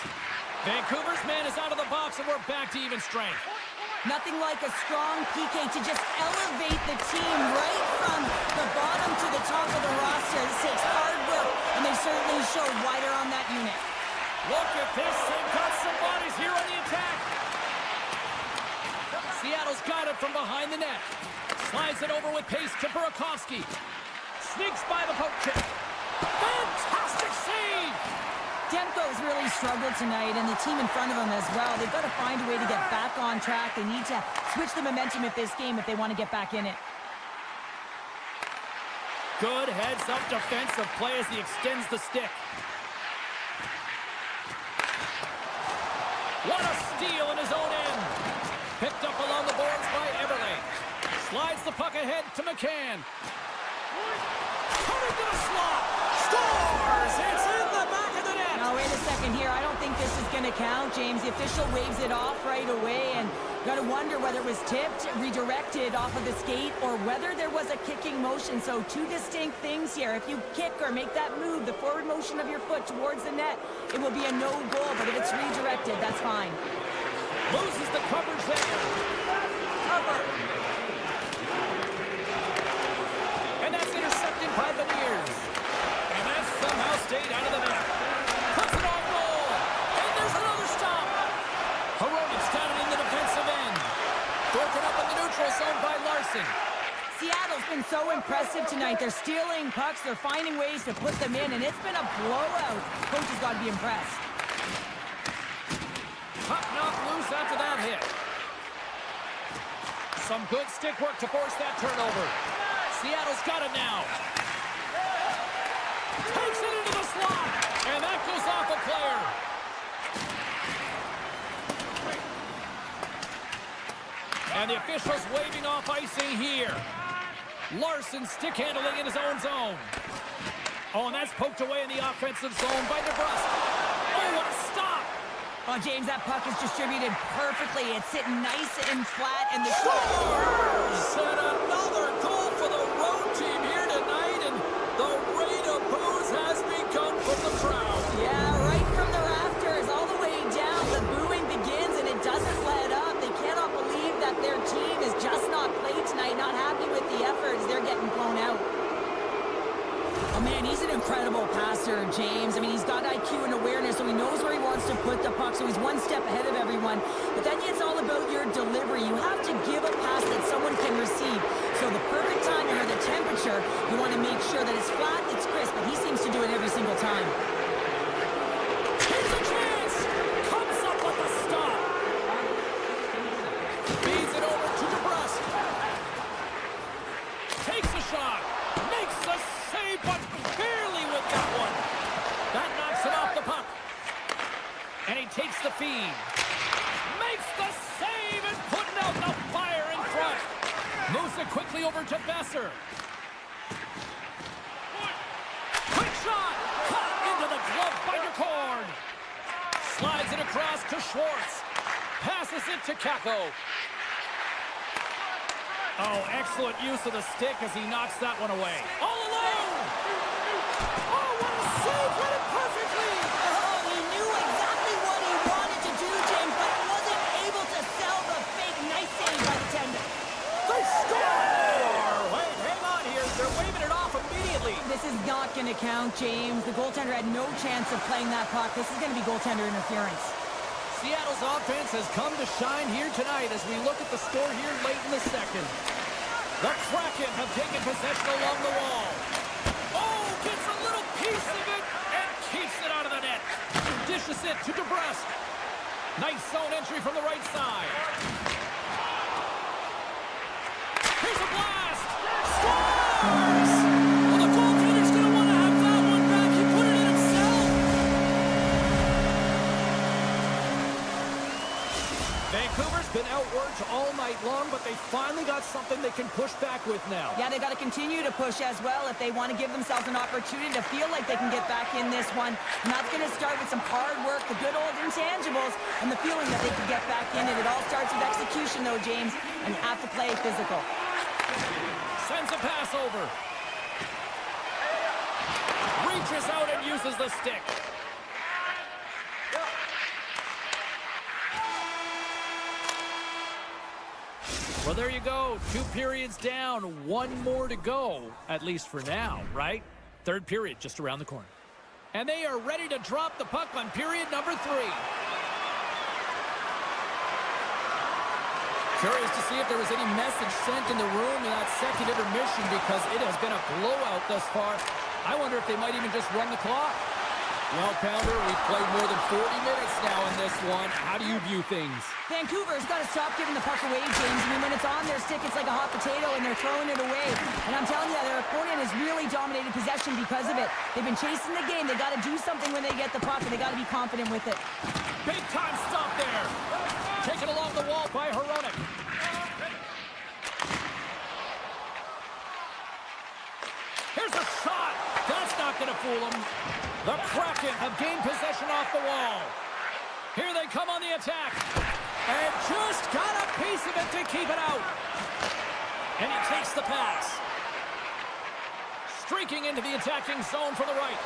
Vancouver's man is out of the box, and we're back to even strength. Nothing like a strong PK to just elevate the team right from the bottom to the top of the roster. This takes hard work, and they certainly showed why they're on that unit. Look at this. They've got some bodies here on the attack. Seattle's got it from behind the net. Slides it over with pace to Burakovsky. Sneaks by the poke check. Fantastic save! Demko's really struggled tonight, and the team in front of him as well. They've got to find a way to get back on track. They need to switch the momentum of this game if they want to get back in it. Good heads-up defensive play as he extends the stick. What a steal in his own end. Picked up along the boards by Eberle. Slides the puck ahead to McCann. Coming to the slot. Scores! It's in the back of the net. Now, wait a second here. I don't think this is going to count, James. The official waves it off right away, and got to wonder whether it was tipped, redirected off of the skate, or whether there was a kicking motion. So two distinct things here. If you kick or make that move, the forward motion of your foot towards the net, it will be a no goal. But if it's redirected, that's fine. Loses the coverage there. Cover. And that's intercepted by the Bears. And that somehow stayed out of the net. Puts it on goal. And there's another stop. Hronek's got it in the defensive end. Broken up in the neutral zone by Larson. Seattle's been so impressive tonight. They're stealing pucks. They're finding ways to put them in, and it's been a blowout. Coach has got to be impressed. Puck knocked loose after that hit. Some good stick work to force that turnover. Seattle's got it now. Takes it into the slot. And that goes off a player. And the officials waving off icing here. Larson stick handling in his own zone. Oh, and that's poked away in the offensive zone by DeBrusque. Oh, what a stop. Well, James, that puck is distributed perfectly. It's sitting nice and flat, and the Scores! And another goal for the road team here tonight, and the rate of boos has begun from the crowd. Yeah, right from the rafters, all the way down. The booing begins, and it doesn't let up. They cannot believe that their team is just not played tonight, not happy with the effort as they're getting blown out. Oh, man, he's in a incredible passer, James. I mean, he's got IQ and awareness, so he knows where he wants to put the puck, so he's one step ahead of everyone. But then it's all about your delivery. You have to give a pass that someone can receive. So the perfect timing or the temperature, you want to make sure that it's flat, it's crisp, but he seems to do it every single time. Here's a chance! Comes up with a stop. Feeds it over to DeBrusque. Takes a shot. Makes the save, but barely with that one. That knocks him off the puck. And he takes the feed. Makes the save and putting out the fire in front. Moves it quickly over to Besser. Quick shot. Cut into the glove by cord. Slides it across to Schwartz. Passes it to Kakko. Oh, excellent use of the stick as he knocks that one away. All alone! Oh, what a save! Read it perfectly! Oh, he knew exactly what he wanted to do, James, but wasn't able to sell the fake. Nice save by the tender. They score! Wait, hang on here. They're waving it off immediately. This is not going to count, James. The goaltender had no chance of playing that puck. This is going to be goaltender interference. Seattle's offense has come to shine here tonight as we look at the score here late in the second. The Kraken have taken possession along the wall. Oh, gets a little piece of it and keeps it out of the net. Dishes it to DeBrusque. Nice zone entry from the right side. Here's a blast. Scores! Well, the goaltender's going to want to have that one back. He put it in himself. Vancouver's been outworked all night long, but they finally got something they can push back with now. Yeah, they got to continue to push as well if they want to give themselves an opportunity to feel like they can get back in this one. And that's going to start with some hard work, the good old intangibles, and the feeling that they can get back in it. It all starts with execution, though, James, and you have to play physical. Sends a pass over. Reaches out and uses the stick. Well, there you go. 2 periods down, 1 more to go, at least for now, right? Third period just around the corner. And they are ready to drop the puck on period number 3. Curious to see if there was any message sent in the room in that second intermission because it has been a blowout thus far. I wonder if they might even just run the clock. Well, Pounder, we've played more than 40 minutes now in this one. How do you view things? Vancouver's got to stop giving the puck away, James. I mean, when it's on their stick, it's like a hot potato, and they're throwing it away. And I'm telling you, their opponent has really dominated possession because of it. They've been chasing the game. They got to do something when they get the puck, and they got to be confident with it. Big time stop there. Taken along the wall by Hronek. Here's a shot. That's not going to fool him. The Kraken have gained possession off the wall. Here they come on the attack. And just got a piece of it to keep it out. And he takes the pass. Streaking into the attacking zone for the right.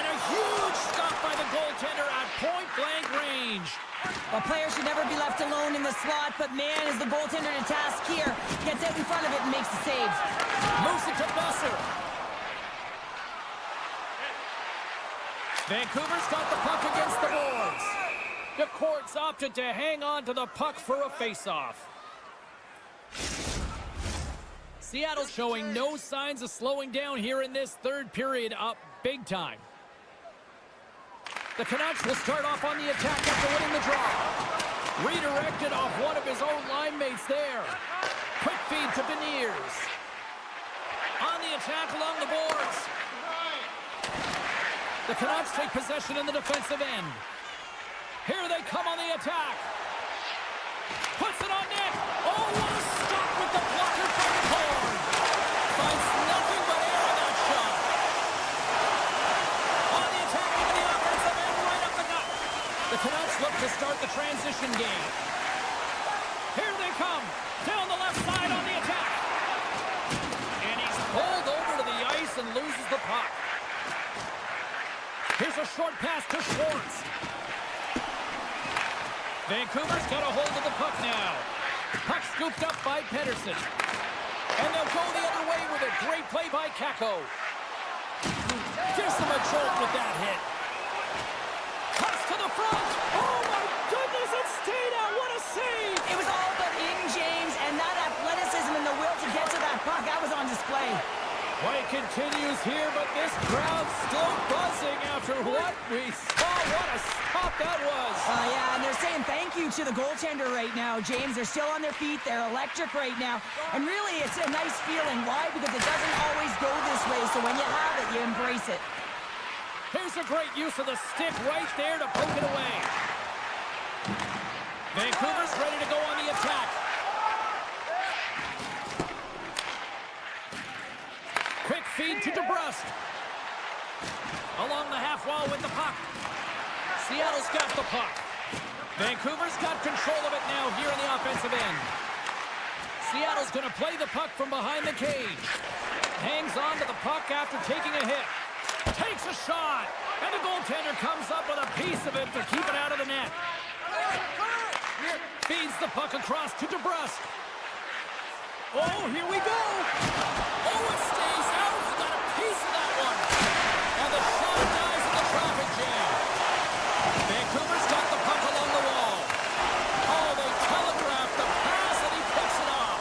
And a huge stop by the goaltender at point-blank range. Well, players should never be left alone in the slot, but man, is the goaltender to task here. Gets out in front of it and makes the saves. Moves it to Besser. Vancouver's got the puck against the boards. The Courts opted to hang on to the puck for a face-off. Seattle showing no signs of slowing down here in this third period, up big time. The Canucks will start off on the attack after winning the draw. Redirected off one of his own line mates there. Quick feed to Beniers. On the attack along the boards. The Canucks take possession in the defensive end. Here they come on the attack. Puts it on net. Oh, what a stop with the blocker from the cord. Finds nothing but air on that shot. On the attack into the offensive end, right up the gut. The Canucks look to start the transition game. Here they come. Down the left side on the attack. And he's pulled over to the ice and loses the puck. Here's a short pass to Schwartz. Vancouver's got a hold of the puck now. Puck scooped up by Pedersen. And they'll go the other way with a great play by Kakko. Dishes choked with that hit. Cuts to the front. Oh, my goodness, it stayed out. What a save. It was all but in, James, and that athleticism and the will to get to that puck, that was on display. Play continues here, but this crowd's still buzzing after what we saw. What a stop that was. Yeah, and they're saying thank you to the goaltender right now, James. They're still on their feet. They're electric right now. And really, it's a nice feeling. Why? Because it doesn't always go this way, so when you have it, you embrace it. Here's a great use of the stick right there to poke it away. Vancouver's ready to go on the attack. Quick feed to DeBrusque. Along the half wall with the puck. Seattle's got the puck. Vancouver's got control of it now here in the offensive end. Seattle's going to play the puck from behind the cage. Hangs on to the puck after taking a hit. Takes a shot. And the goaltender comes up with a piece of it to keep it out of the net. Feeds the puck across to DeBrusque. Oh, here we go. Oh, it stays out. He got a piece of that one. And the shot dies in the traffic jam. Vancouver's got the puck along the wall. Oh, they telegraph the pass, and he picks it off.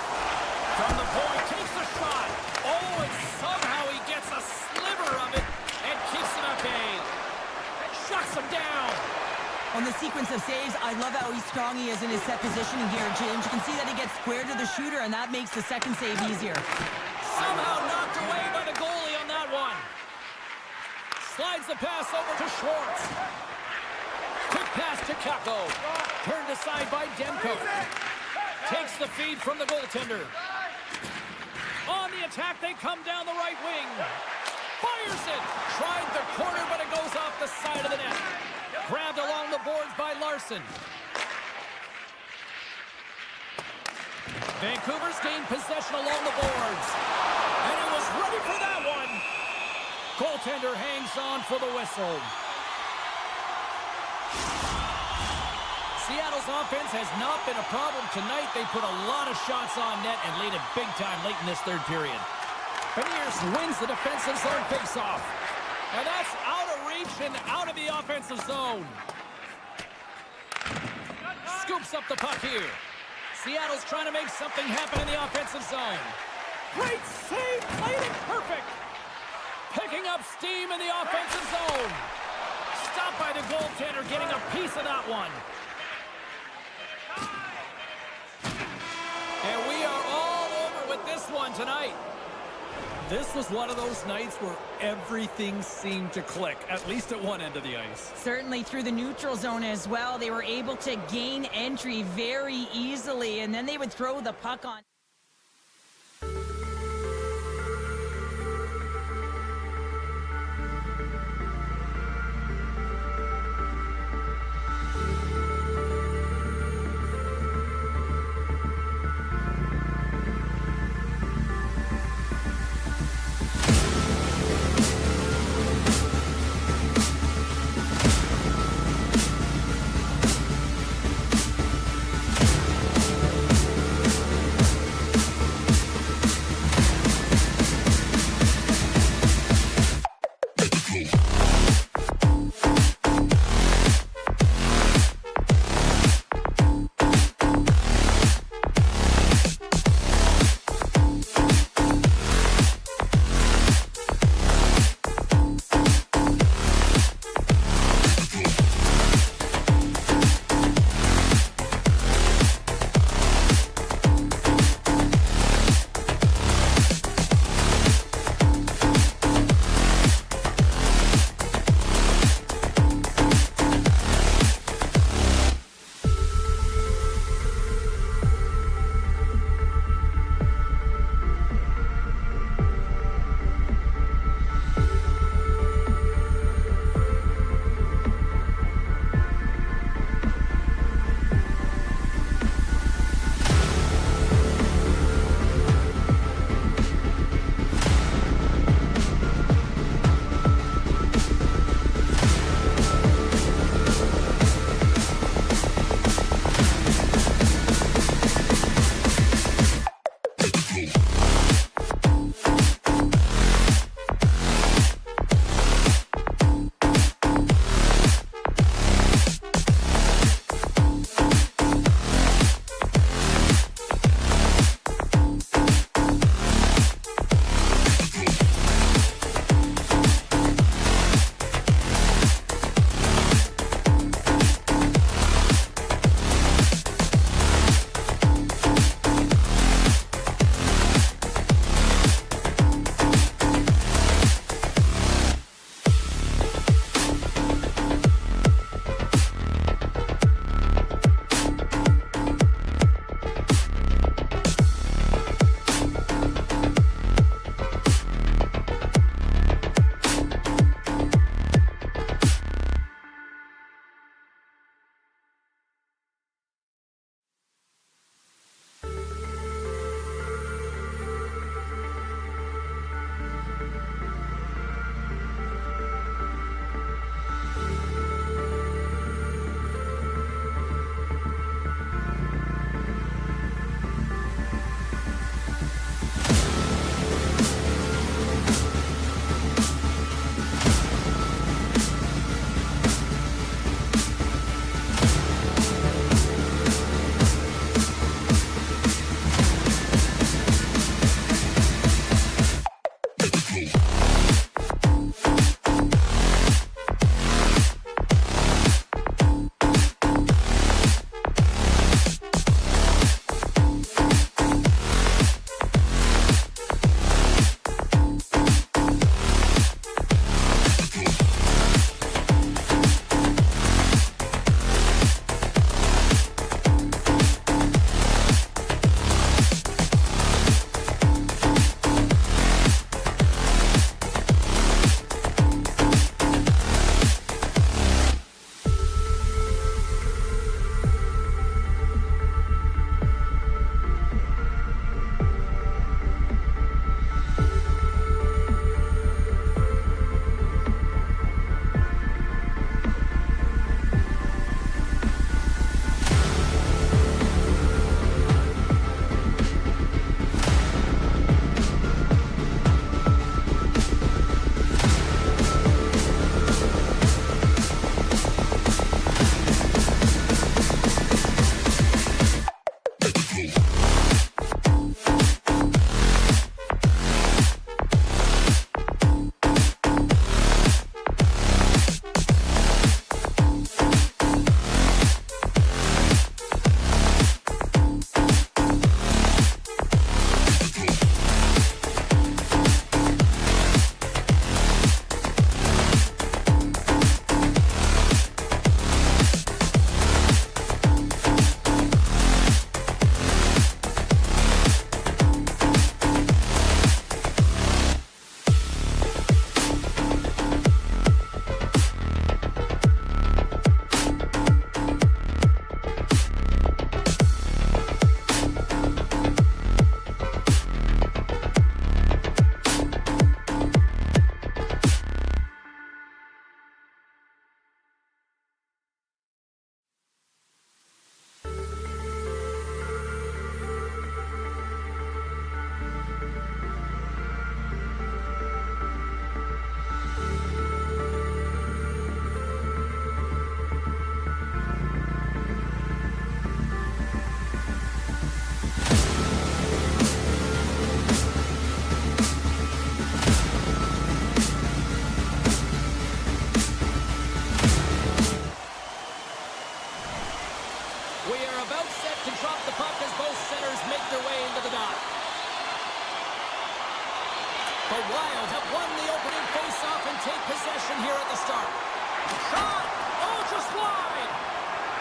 From the point, takes the shot. Oh, and somehow he gets a sliver of it and keeps it at bay. Shuts him down. On the sequence of saves, I love how strong he is in his set positioning here, James. You can see that he gets square to the shooter, and that makes the second save easier. Somehow knocked away by the goalie on that one. Slides the pass over to Schwartz. Quick pass to Kako. Turned aside by Demko. Takes the feed from the goaltender. On the attack, they come down the right wing. Fires it. Tried the corner, but it goes off the side of the net. Grabbed along the boards by Larson. Vancouver's gained possession along the boards. And he was ready for that one. Goaltender hangs on for the whistle. Seattle's offense has not been a problem tonight. They put a lot of shots on net and lead it big time late in this third period. Beniers wins the defensive zone faceoff. And that's out of reach and out of the offensive zone. Scoops up the puck here. Seattle's trying to make something happen in the offensive zone. Great save, played it perfect. Picking up steam in the offensive zone. Stopped by the goaltender, getting a piece of that one. And we are all over with this one tonight. This was one of those nights where everything seemed to click, at least at one end of the ice. Certainly through the neutral zone as well. They were able to gain entry very easily, and then they would throw the puck on.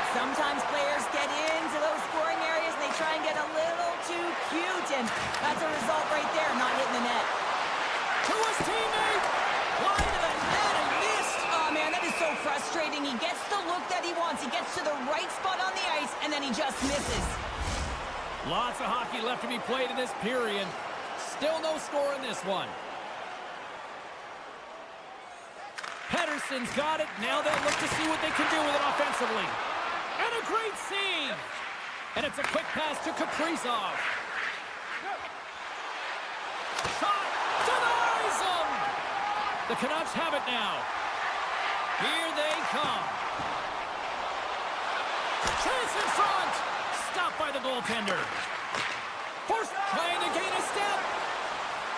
Sometimes players get into those scoring areas and they try and get a little too cute, and that's a result right there, not hitting the net. To his teammate! Wide of the net and missed! Oh, man, that is so frustrating. He gets the look that he wants. He gets to the right spot on the ice, and then he just misses. Lots of hockey left to be played in this period. Still no score in this one. Pettersson's got it. Now they'll look to see what they can do with it offensively. And a great save! And it's a quick pass to Kaprizov. Shot! Denies him! The Canucks have it now. Here they come. Chance in front! Stopped by the goaltender. Forced trying to gain a step.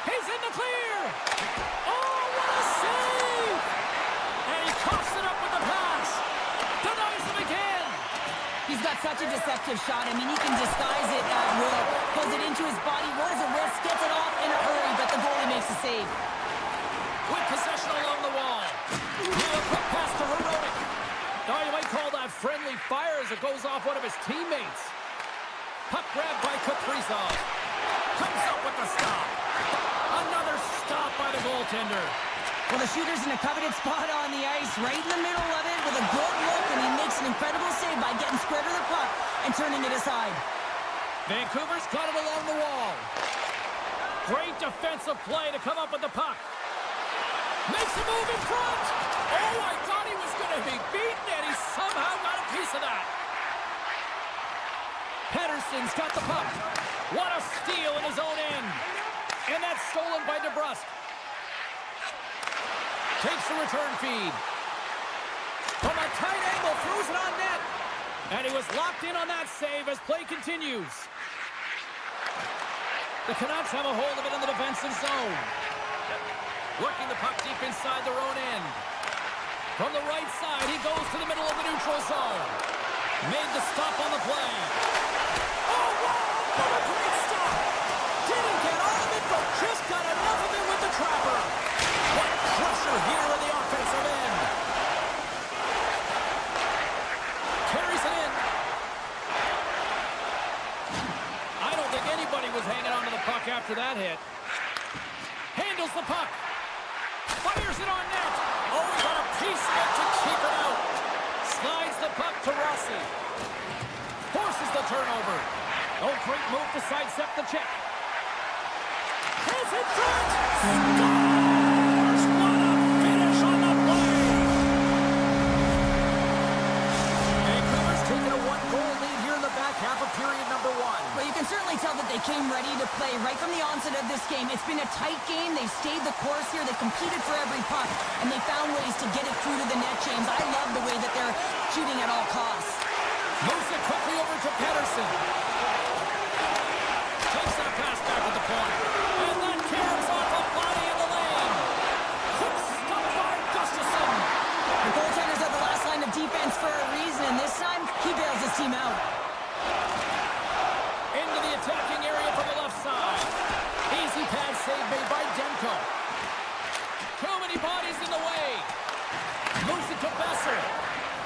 He's in the clear! Oh, what a save! And he coughs it up with the pass. Denies him again. He's got such a deceptive shot. I mean, he can disguise it at will. Pulls it into his body, rolls a wrist, gets it off in a hurry, but the goalie makes a save. With possession along the wall. Now a quick pass to Heroic. Now you might call that friendly fire as it goes off one of his teammates. Puck grabbed by Kaprizov. Comes up with the stop. Another stop by the goaltender. Well, the shooter's in a coveted spot on the ice, right in the middle of it, with a good look, and he makes an incredible save by getting square to the puck and turning it aside. Vancouver's got it along the wall. Great defensive play to come up with the puck. Makes a move in front. Oh, I thought he was going to be beaten, and he somehow got a piece of that. Pettersson's got the puck. What a steal in his own end. And that's stolen by DeBrusk. Takes the return feed. From a tight angle, throws it on net. And he was locked in on that save as play continues. The Canucks have a hold of it in the defensive zone. Working the puck deep inside their own end. From the right side, he goes to the middle of the neutral zone. Made the stop on the play. Oh, wow! What a great stop! Didn't get all of it, but just got enough of it with the trapper. What pressure here in the offensive end. Carries it in. I don't think anybody was hanging on to the puck after that hit. Handles the puck. Fires it on net. Oh, he got a piece of it to keep it out. Slides the puck to Rossi. Forces the turnover. Oh, great move to sidestep the check. Has it front. Scores! What a finish on the play. Vancouver's taking a one-goal lead here in the back half of period number one. Well, you can certainly tell that they came ready to play right from the onset of this game. It's been a tight game. They've stayed the course here. They competed for every puck, and they found ways to get it through to the net, James. I love the way that they're shooting at all costs. Moves it quickly over to Pettersson. Takes that pass back to the point. And that carries off a body in the lane. Quick stop by Gustafsson. The goaltender's at the last line of defense for a reason, and this time he bails his team out. Into the attacking area from the left side. Easy pass save made by Demko. Too many bodies in the way. Moves it to Besser.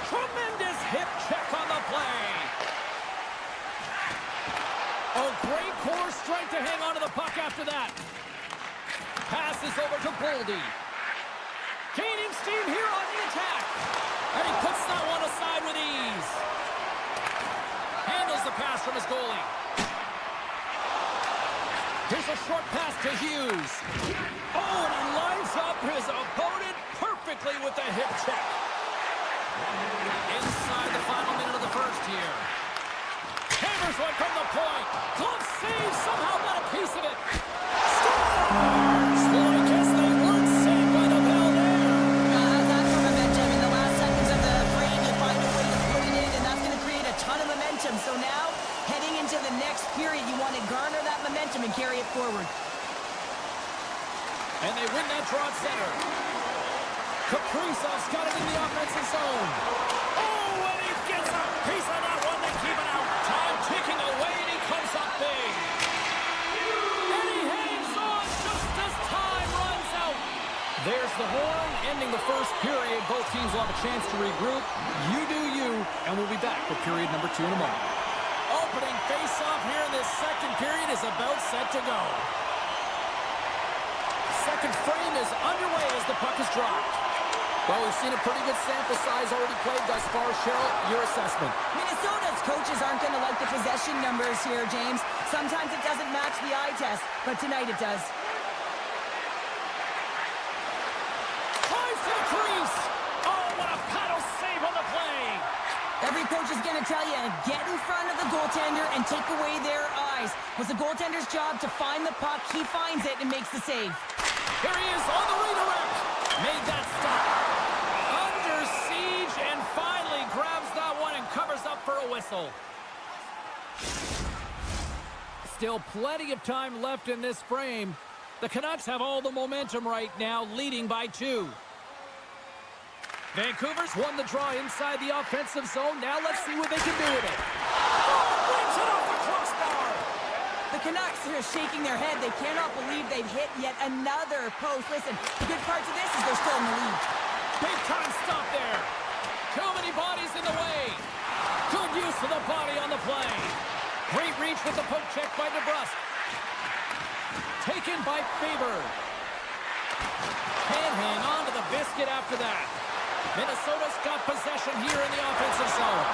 Tremendous hip check on the play. Oh, great core strength to hang on to the puck after that. Passes over to Boldy. Gaining steam here on the attack. And he puts that one aside with ease. Handles the pass from his goalie. Here's a short pass to Hughes. Oh, and he lines up his opponent perfectly with the hip check. Inside the final minute of the first here. Hammers one from the point. Glove save, somehow got a piece of it. Scores! Well, I guess they weren't saved by the bell there. How's that for momentum? In the last seconds of the frame, you find a way to put it in, and that's going to create a ton of momentum. So now, heading into the next period, you want to garner that momentum and carry it forward. And they win that draw at center. Kaprizov's got it in the offensive zone. Oh, and he gets a piece of that one to keep it out. Time ticking away, and he comes up big. And he hangs on just as time runs out. There's the horn, and ending the first period. Both teams will have a chance to regroup. You do you, and we'll be back for period number 2 in a moment. Opening face-off here in this second period is about set to go. Second frame is underway as the puck is dropped. Well, we've seen a pretty good sample size already played thus far. Cheryl, your assessment. Minnesota's coaches aren't going to like the possession numbers here, James. Sometimes it doesn't match the eye test, but tonight it does. Drives to the crease. Oh, what a paddle save on the play. Every coach is going to tell you, get in front of the goaltender and take away their eyes. Was the goaltender's job to find the puck. He finds it and makes the save. Here he is on the redirect. Made that stop. Under siege and finally grabs that one and covers up for a whistle. Still plenty of time left in this frame. The Canucks have all the momentum right now, leading by 2. Vancouver's won the draw inside the offensive zone. Now let's see what they can do with it. Oh, brings it off the crossbar. The Canucks are shaking their head. They cannot believe they've hit yet another post. Listen, the good part to this is they're still in the lead. Big time stop there. Too many bodies in the way. Good use of the body on the play. Great reach with the poke check by DeBrusque. Taken by Faber. Can't hang on to the biscuit after that. Minnesota's got possession here in the offensive zone.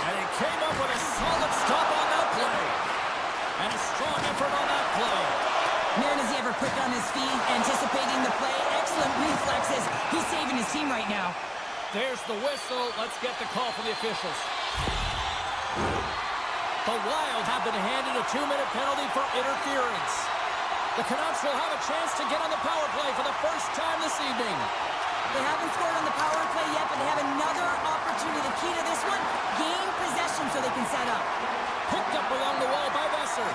And he came up with a solid stop on that play. And a strong effort on that play. Man, is he ever quick on his feet, anticipating the play. Excellent reflexes. He's saving his team right now. There's the whistle. Let's get the call from the officials. The Wild have been handed a 2-minute penalty for interference. The Canucks will have a chance to get on the power play for the first time this evening. They haven't scored on the power play yet, but they have another opportunity. The key to this one, gain possession so they can set up. Picked up along the wall by Besser.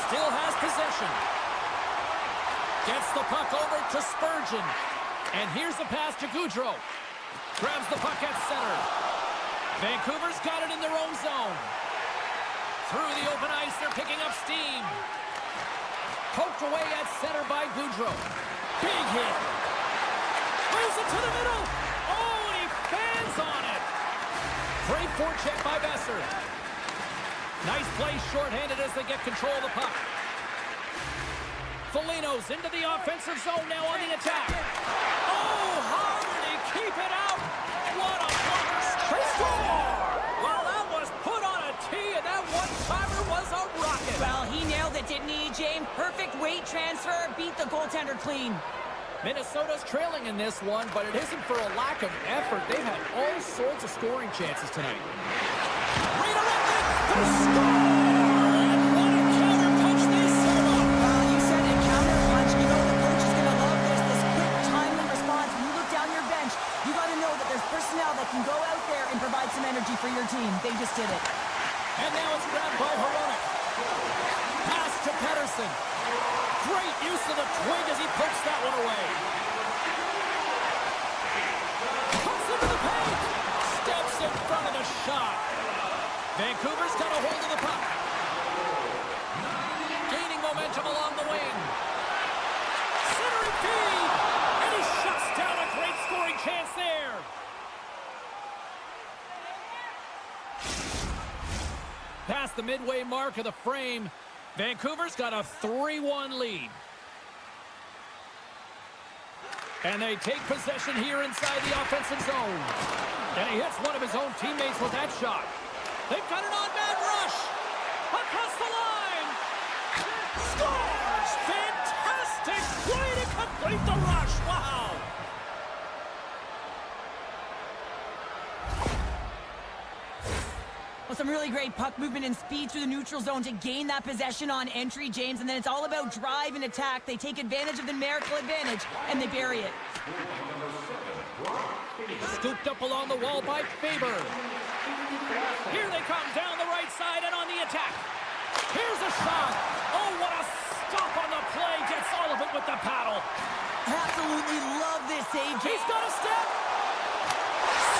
Still has possession. Gets the puck over to Spurgeon. And here's the pass to Gaudreau. Grabs the puck at center. Vancouver's got it in their own zone. Through the open ice, they're picking up steam. Poked away at center by Gaudreau. Big hit. Moves it to the middle. Oh, and he fans on it. Great forecheck by Besser. Nice play shorthanded as they get control of the puck. Foligno's into the offensive zone now on the attack. Oh, how did he keep it out? What a blocker. Score! Well, that was put on a tee, and that one-timer was a rocket. Well, he nailed it, didn't he, James? Perfect weight transfer, beat the goaltender clean. Minnesota's trailing in this one, but it isn't for a lack of effort. They've had all sorts of scoring chances tonight. Redirected! The score! And what a counter punch they serve up! Well, you said it, counter punch. You know the coach is going to love this quick, timely response. When you look down your bench, you got to know that there's personnel that can go out there and provide some energy for your team. They just did it. And now it's grabbed by Hronek. Pass to Pettersson. Great use of the twig as he pokes that one away. Comes into the paint. Steps in front of the shot. Vancouver's got a hold of the puck. Gaining momentum along the wing. Centering feed. And he shuts down a great scoring chance there. Past the midway mark of the frame, Vancouver's got a 3-1 lead. And they take possession here inside the offensive zone. And he hits one of his own teammates with that shot. They've got an on-man rush. Across the line. Scores! Fantastic way to complete the rush. Wow! Well, some really great puck movement and speed through the neutral zone to gain that possession on entry, James. And then it's all about drive and attack. They take advantage of the numerical advantage, and they bury it. Scooped up along the wall by Faber. Here they come down the right side and on the attack. Here's a shot. Oh, what a stop on the play. Gets all of it with the paddle. Absolutely love this save, James. He's got a step.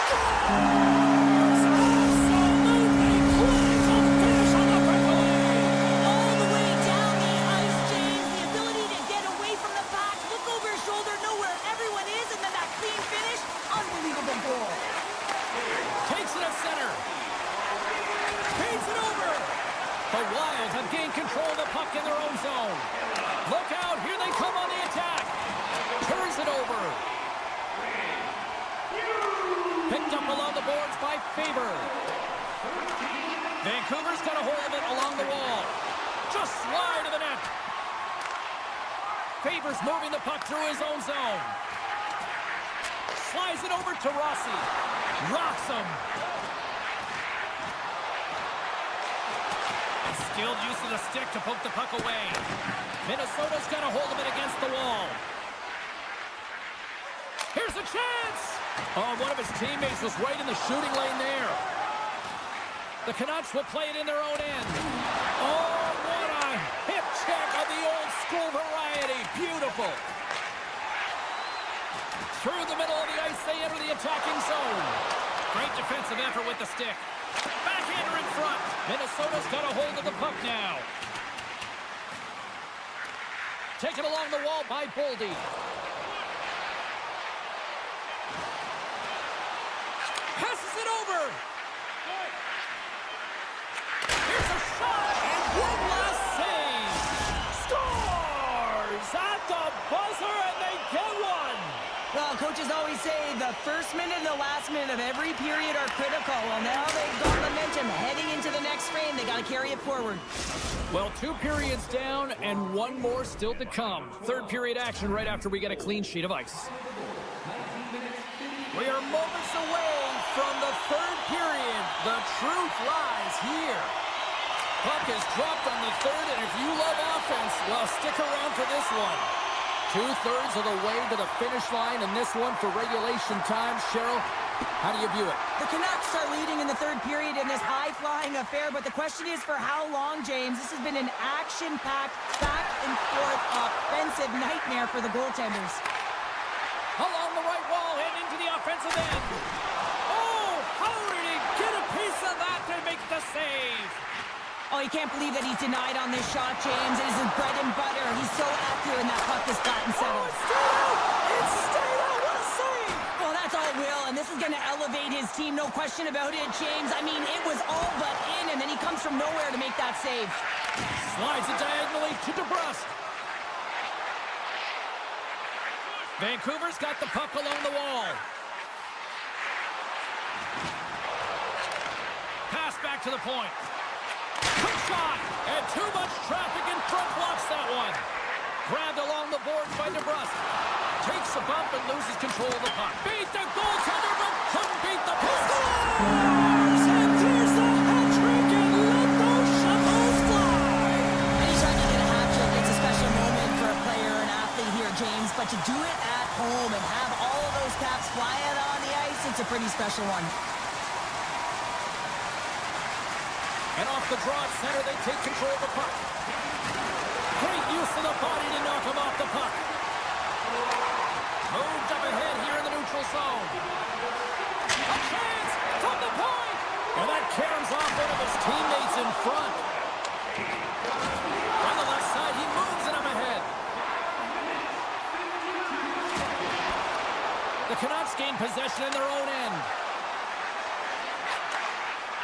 Score! Shoulder, know where everyone is, and then that The Wild have gained control of the puck in their own zone. Look out, here they come on the attack. Turns it over. Picked up along the boards by Faber. Vancouver's got a hold of it along the wall. Just slide to the net. Faber's moving the puck through his own zone. Slides it over to Rossi. Rocks him. And skilled use of the stick to poke the puck away. Minnesota's got a hold of it against the wall. Here's a chance! Oh, one of his teammates was right in the shooting lane there. The Canucks will play it in their own end. Oh, what a hip check of the old school variety. Beautiful. Through the middle of the ice, they enter the attacking zone. Great defensive effort with the stick. Backhander in front. Minnesota's got a hold of the puck now. Taken along the wall by Boldy. Passes it over. Here's a shot, and one last save. Scores at the buzzer, and they get one. Well, coaches always say the first minute and the last minute of every period are critical. Well, now they've got momentum heading into the next frame. They got to carry it forward. Well, 2 periods down and 1 more still to come. Third period action right after we get a clean sheet of ice. We are moments away from the third period. The truth lies here. Puck is dropped on the third, and if you love offense, well, stick around for this one. 2/3 of the way to the finish line, and this one for regulation time. Cheryl, how do you view it? The Canucks are leading in the third period in this high-flying affair, but the question is for how long, James? This has been an action-packed, back-and-forth offensive nightmare for the goaltenders. Along the right wall and into the offensive end. Oh, how did he get a piece of that to make the save? Oh, you can't believe that he's denied on this shot, James. It is his bread and butter. He's so accurate, and that puck is flat and settled. Oh, it's stayed out! It's stayed out! What a save! Well, that's all will, and this is going to elevate his team, no question about it, James. I mean, it was all but in, and then he comes from nowhere to make that save. Slides it diagonally to DeBrusque. Vancouver's got the puck along the wall. Pass back to the point. Quick shot, and too much traffic in front blocks that one. Grabbed along the boards by DeBrusque. Takes a bump and loses control of the puck. Beat the goaltender, but couldn't beat the puck. Scores! And there's the hat trick, and let those shuttles fly. Anytime you get a hat trick, it's a special moment for a player or an athlete here, James. But to do it at home and have all of those caps fly out on the ice, it's a pretty special one. And off the draw at center, they take control of the puck. Great use of the body to knock him off the puck. Moved up ahead here in the neutral zone. A chance from the point. And that caroms off one of his teammates in front. On the left side, he moves it up ahead. The Canucks gain possession in their own end.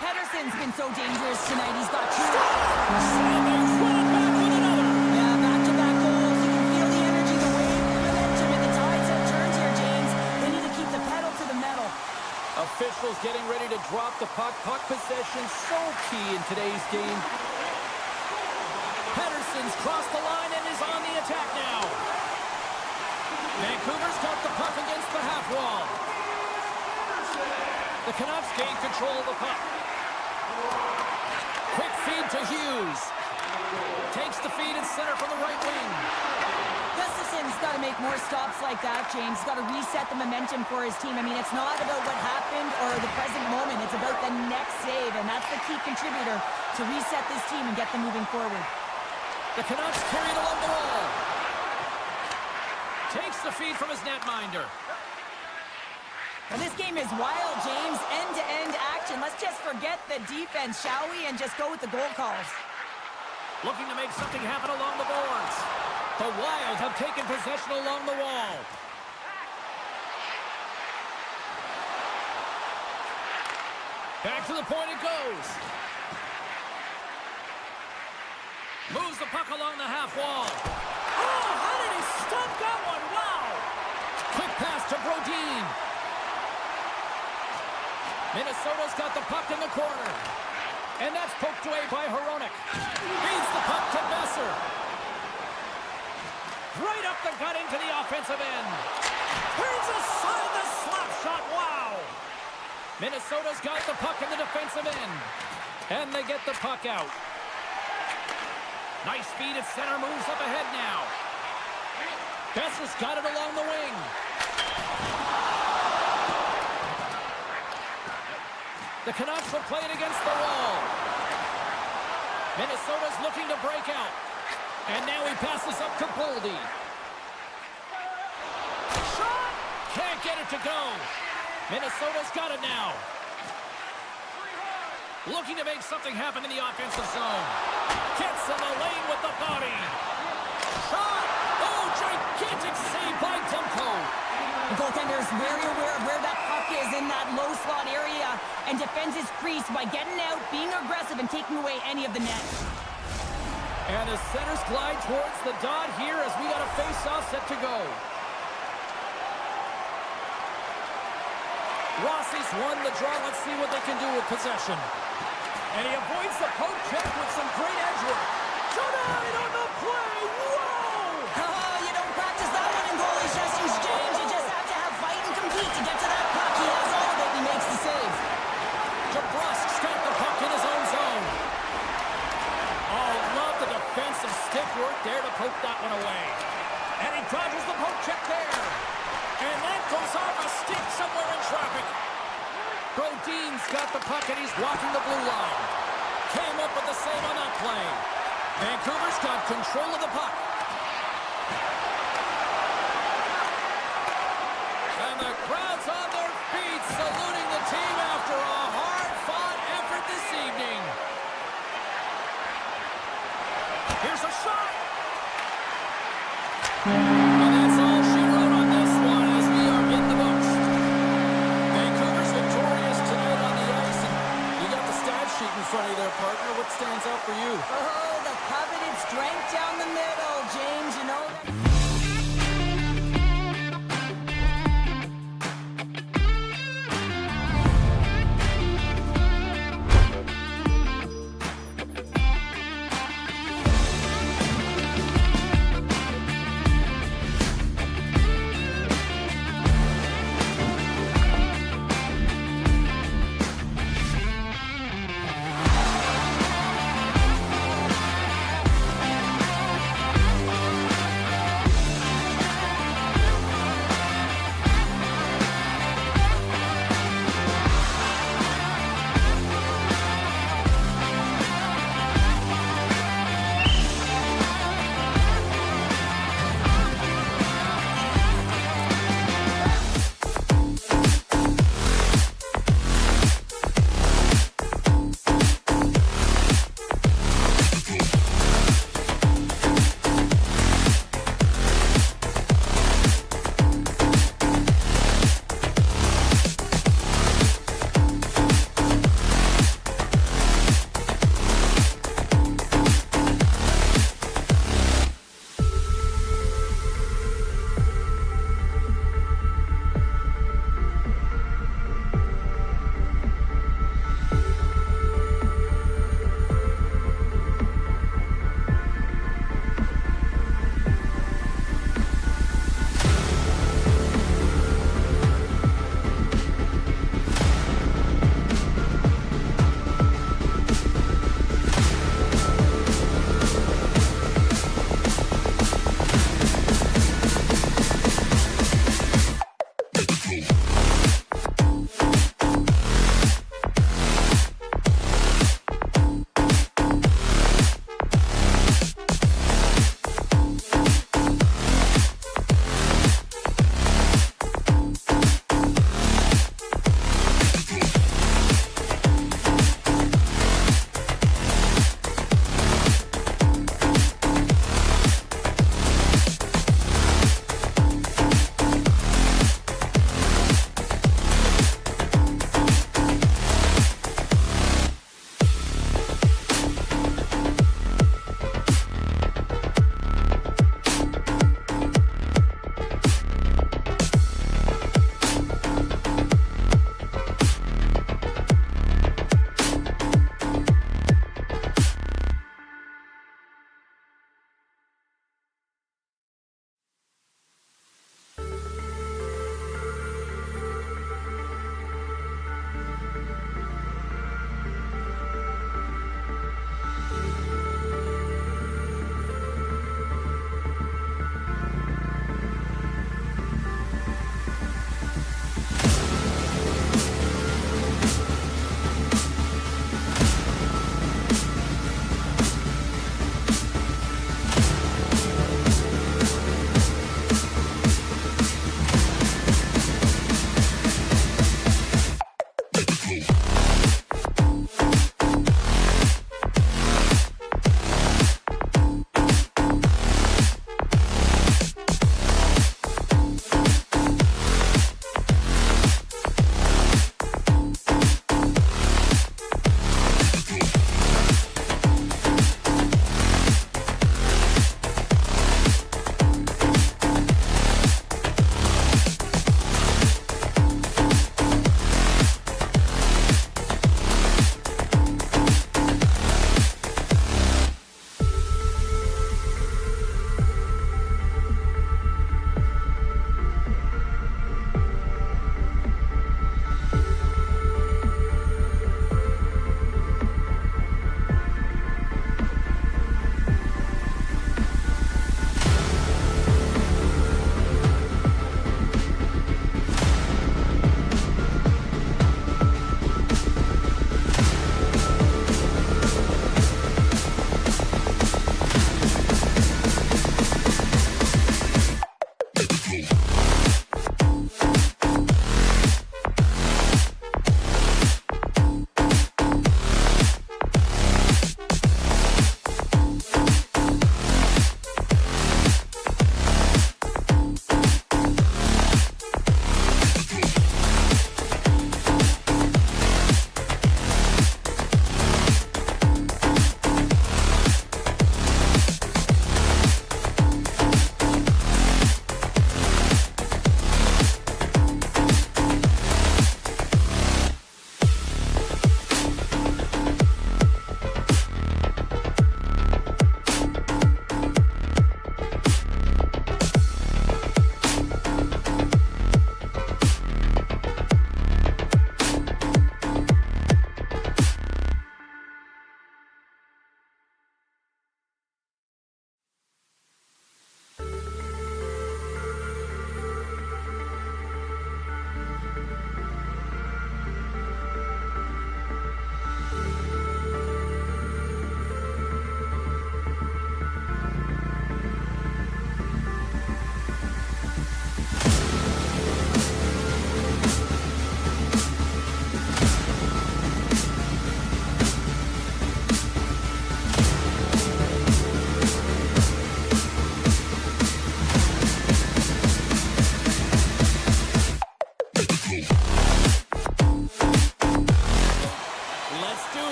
Pedersen's been so dangerous tonight. He's got 2. And they run it back with another. Yeah, back-to-back goals. You can feel the energy, the wave, the momentum, and the tides have turned here, James. They need to keep the pedal to the metal. Officials getting ready to drop the puck. Puck possession so key in today's game. Pedersen's crossed the line and is on the attack now. Vancouver's got the puck against the half wall. The Canucks gain control of the puck. Quick feed to Hughes. Takes the feed in center from the right wing. Gustafson's got to make more stops like that, James. He's got to reset the momentum for his team. I mean, it's not about what happened or the present moment. It's about the next save, and that's the key contributor to reset this team and get them moving forward. The Canucks carry it along the wall. Takes the feed from his netminder. Well, this game is wild, James. End-to-end action. Let's just forget the defense, shall we, and just go with the goal calls. Looking to make something happen along the boards. The Wild have taken possession along the wall. Back to the point it goes. Moves the puck along the half wall. Oh, how did he stop that one? Wow! Quick pass to Brodin. Minnesota's got the puck in the corner. And that's poked away by Hronek. Feeds the puck to Besser. Right up the gut into the offensive end. Turns aside the slap shot. Wow! Minnesota's got the puck in the defensive end. And they get the puck out. Nice feed at center. Moves up ahead now. Besser's got it along the wing. The Canucks will play it against the wall. Minnesota's looking to break out. And now he passes up to Boldy. Shot! Can't get it to go. Minnesota's got it now. Looking to make something happen in the offensive zone. Gets in the lane with the body. Shot! Oh, gigantic save by Demko. The goaltender is very aware of where that puck is in that low slot area and defends his crease by getting out, being aggressive, and taking away any of the net. And the centers glide towards the dot here as we got a face-off set to go. Rossi's won the draw. Let's see what they can do with possession. And he avoids the poke check with some great edge work. Tonight on the play. Whoa! Oh, you don't practice that one in goalie sessions, James. You just have to have fight and compete to get to that puck. He has all of it. He makes the save. DeBrusk's got the puck in his own zone. Oh, love the defensive stick work there to poke that one away. And he dodges the poke check there. And that goes off a stick somewhere in traffic. Brodin's got the puck and he's walking the blue line. Came up with the save on that play. Vancouver's got control of the puck. And the crowd's on their feet saluting the team after a hard-fought effort this evening. Here's a shot. And that's all she wrote on this one as we are in the books. Vancouver's victorious tonight on the ice. And you got the stat sheet in front of you there, partner. What stands out for you? Oh, the coveted strength down the middle, James. You know that.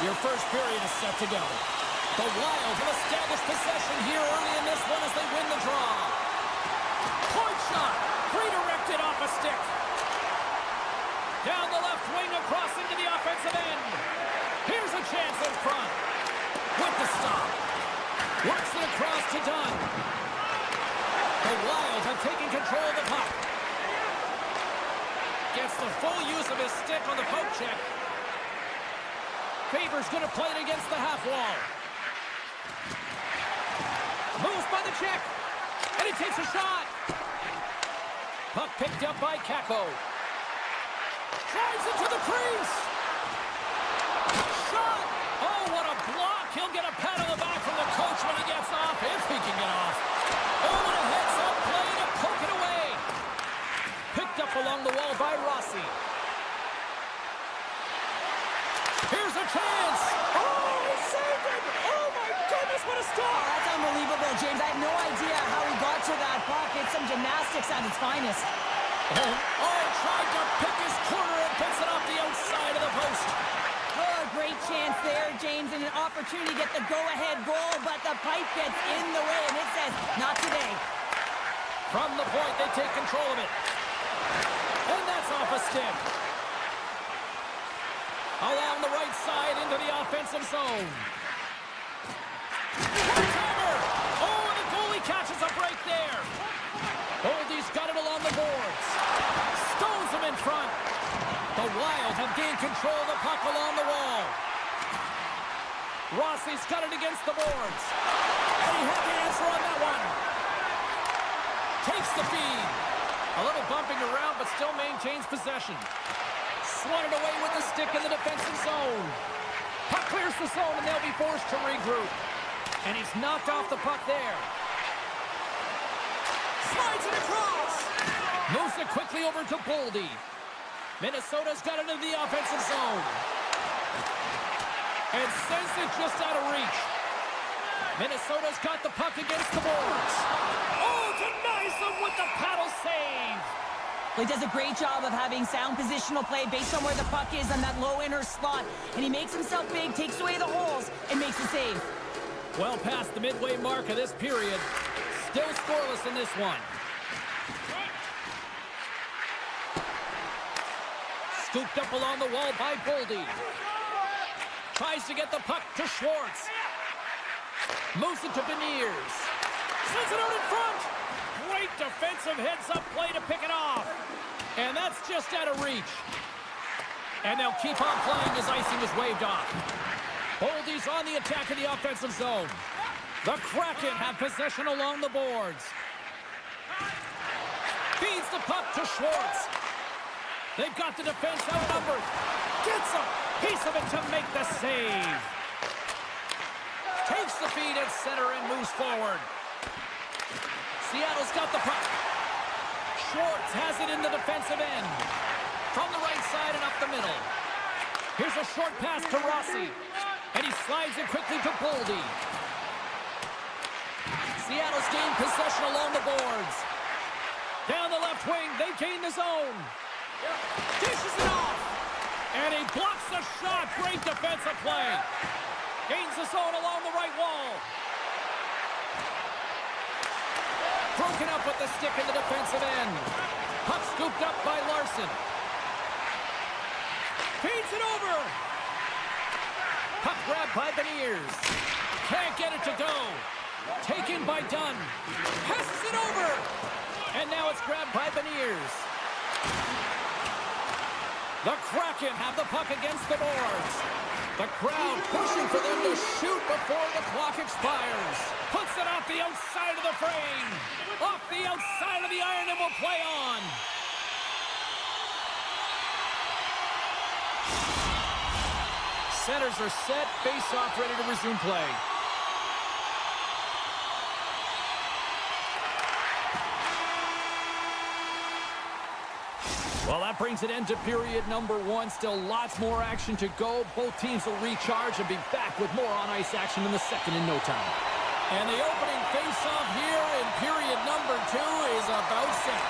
Your first period is set to go. The Wild have established possession here early in this one as they win the draw. Point shot, redirected off a stick. Down the left wing, across into the offensive end. Here's a chance in front. With the stop. Works it across to Dunn. The Wild have taken control of the puck. Gets the full use of his stick on the poke check. Faber's going to play it against the half wall. Moves by the check. And he takes a shot. Puck picked up by Kako. Drives into the crease. Shot. Oh, what a block. He'll get a pat on the back from the coach when he gets off, if he can get off. Oh, and a heads-up play to poke it away. Picked up along the wall by Rossi. Here's a chance. Oh, he saved it. Oh, my goodness, what a stop. Oh, that's unbelievable, James. I have no idea how he got to that puck. It's some gymnastics at its finest. Oh, tried to pick his corner and picks it off the outside of the post. Oh, great chance there, James, and an opportunity to get the go-ahead goal, but the pipe gets in the way, and it says, not today. From the point, they take control of it. And that's off a stick. Along the right side into the offensive zone. One-timer! Oh, and the goalie catches a break there. Boldy's got it along the boards. Stones him in front. The Wild have gained control of the puck along the wall. Rossi's got it against the boards. And he had the answer on that one. Takes the feed. A little bumping around, but still maintains possession. Swatted away with the stick in the defensive zone. Puck clears the zone, and they'll be forced to regroup. And he's knocked off the puck there. Slides it across. Moves it quickly over to Boldy. Minnesota's got it into the offensive zone. And sends it just out of reach. Minnesota's got the puck against the boards. Oh, denies them with the paddle save. Well, he does a great job of having sound positional play based on where the puck is on that low inner slot. And he makes himself big, takes away the holes, and makes a save. Well past the midway mark of this period. Still scoreless in this one. Scooped up along the wall by Boldy. Tries to get the puck to Schwartz. Moves it to Beniers. Sends it out in front. Great defensive heads-up play to pick it off. And that's just out of reach. And they'll keep on playing as icing is waved off. Boldy's on the attack in the offensive zone. The Kraken have possession along the boards. Feeds the puck to Schwartz. They've got the defense outnumbered. Gets a piece of it to make the save. Takes the feed at center and moves forward. Seattle's got the puck. Schwartz has it in the defensive end. From the right side and up the middle. Here's a short pass to Rossi. And he slides it quickly to Boldy. Seattle's gained possession along the boards. Down the left wing, they gain the zone. Dishes it off. And he blocks the shot. Great defensive play. Gains the zone along the right wall. Broken up with the stick in the defensive end. Puck scooped up by Larson. Feeds it over. Puck grabbed by Beniers. Can't get it to go. Taken by Dunn. Passes it over. And now it's grabbed by Beniers. The Kraken have the puck against the boards. The crowd pushing for them to shoot before the clock expires. Puts it off the outside of the frame. Off the outside of the iron and will play on. Centers are set. Face-off ready to resume play. Well, that brings it into period number one. Still lots more action to go. Both teams will recharge and be back with more on-ice action in the second in no time. And the opening face-off here in period number two is about set.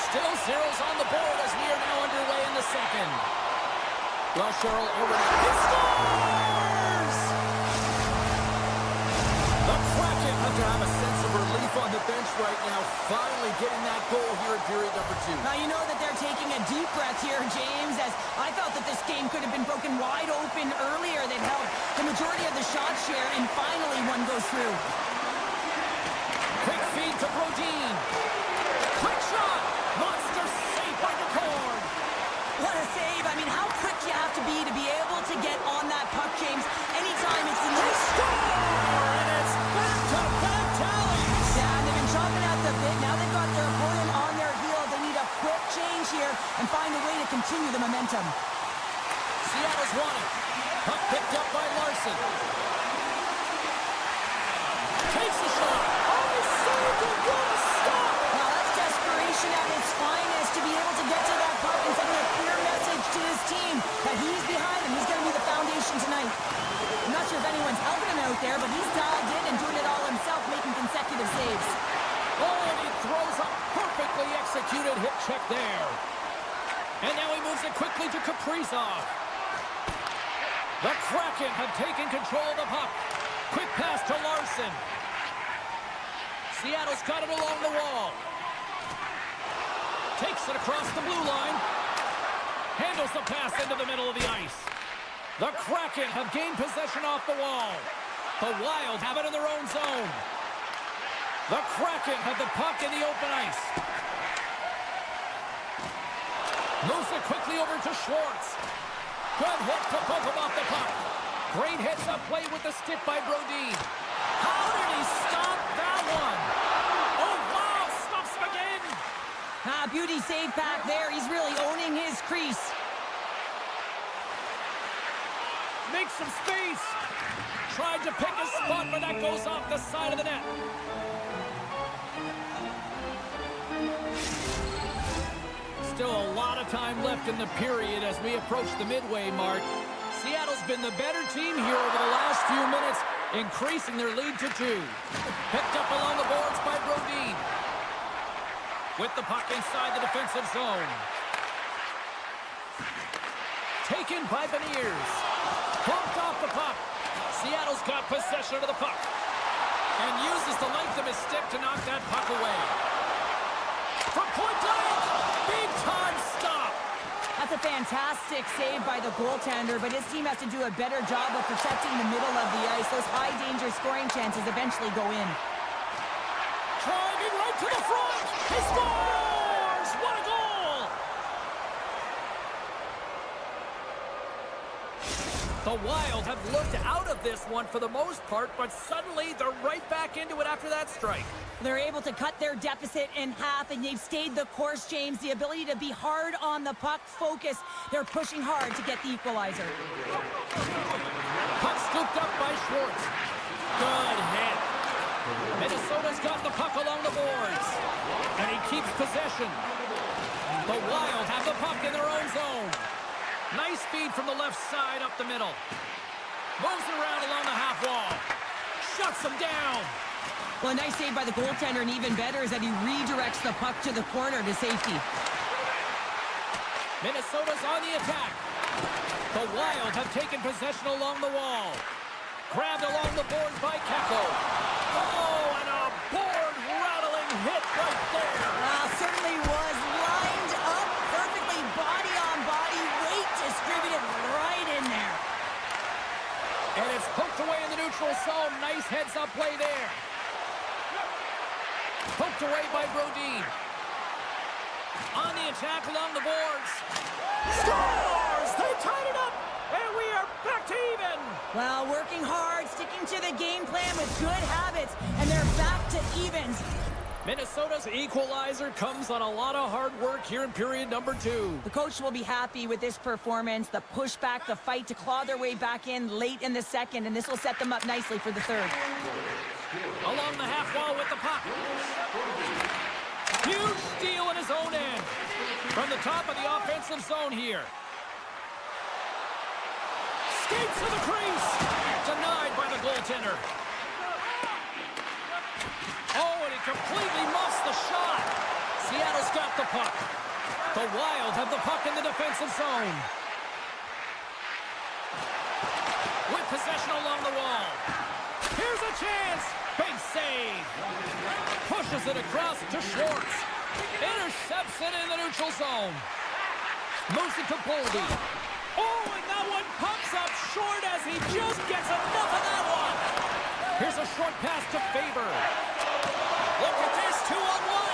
Still zeros on the board as we are now underway in the second. Well, Cheryl, over he scores! The Kraken have to have a sense of relief on the bench right now, finally getting that goal here in period number 2. Now, you know that they're taking a deep breath here, James, as I felt that this game could have been broken wide open earlier. They've held the majority of the shot share, and finally one goes through. Quick feed to Brodin. Quick shot! Monster save by Majkel. What a save. I mean, how quick you have to be able to get on that puck, James. Anytime it's in the Score! And it's back to back tally. Yeah, and they've been chomping at the bit. Now they've got their opponent on their heel. They need a quick change here and find a way to continue the momentum. Seattle's won it. Puck picked up by Larson. Takes a shot. Oh, saved it. What a stop! Now that's desperation at its finest to be able to get to that puck and send a clear message to his team that he's behind him. He's going to be the foundation tonight. I'm not sure if anyone's helping him out there, but he's dialed in and doing it all himself, making consecutive saves. Oh, and he throws a perfectly executed hip check there. And now he moves it quickly to Kaprizov. The Kraken have taken control of the puck. Quick pass to Larson. Seattle's got it along the wall. Takes it across the blue line. Handles the pass into the middle of the ice. The Kraken have gained possession off the wall. The Wild have it in their own zone. The Kraken have the puck in the open ice. Moves it quickly over to Schwartz. Good hit to poke him off the puck. Great hits-up play with the stick by Brodin. How did he stop that one? Oh, wow, stops him again. Beauty save back there. He's really owning his crease. Makes some space. Tried to pick a spot, but that goes off the side of the net. Still a lot of time left in the period as we approach the midway mark. Seattle's been the better team here over the last few minutes, increasing their lead to 2. Picked up along the boards by Brodin. With the puck inside the defensive zone. Taken by Beniers. Bumped off the puck. Seattle's got possession of the puck. And uses the length of his stick to knock that puck away. From point blank! Big time stop! That's a fantastic save by the goaltender, but his team has to do a better job of protecting the middle of the ice. Those high-danger scoring chances eventually go in. Driving right to the front! He scores! What a goal! The Wild have looked out of this one for the most part, but suddenly they're right back into it after that strike. They're able to cut their deficit in half, and they've stayed the course, James. The ability to be hard on the puck, focus. They're pushing hard to get the equalizer. Puck scooped up by Schwartz. Good hit. Minnesota's got the puck along the boards, and he keeps possession. The Wild have the puck in their own zone. Nice feed from the left side up the middle. Moves it around along the half wall. Shuts him down. Well, a nice save by the goaltender, and even better is that he redirects the puck to the corner to safety. Minnesota's on the attack. The Wild have taken possession along the wall. Grabbed along the boards by Keko. Oh, and a board-rattling hit right there. Certainly was lined up perfectly, body on body, weight distributed right in there. And it's poked away in the neutral zone. Nice heads-up play there. Poked away by Brodin. On the attack along the boards. Scores! They tied it up, and we are back to even. Well, working hard, sticking to the game plan with good habits, and they're back to evens. Minnesota's equalizer comes on a lot of hard work here in period number 2. The coach will be happy with this performance, the pushback, the fight to claw their way back in late in the second, and this will set them up nicely for the third. Along the half wall with the puck. Huge steal in his own end. From the top of the offensive zone here. Skates to the crease. Denied by the goaltender. Oh, and he completely muffs the shot. Seattle's got the puck. The Wild have the puck in the defensive zone. With possession along the wall. Here's a chance. Big save. Pushes it across to Schwartz. Intercepts it in the neutral zone. Moves it to Boldy. Oh, and that one pops up short as he just gets enough of that one. Here's a short pass to Faber. Look at this, 2-on-1.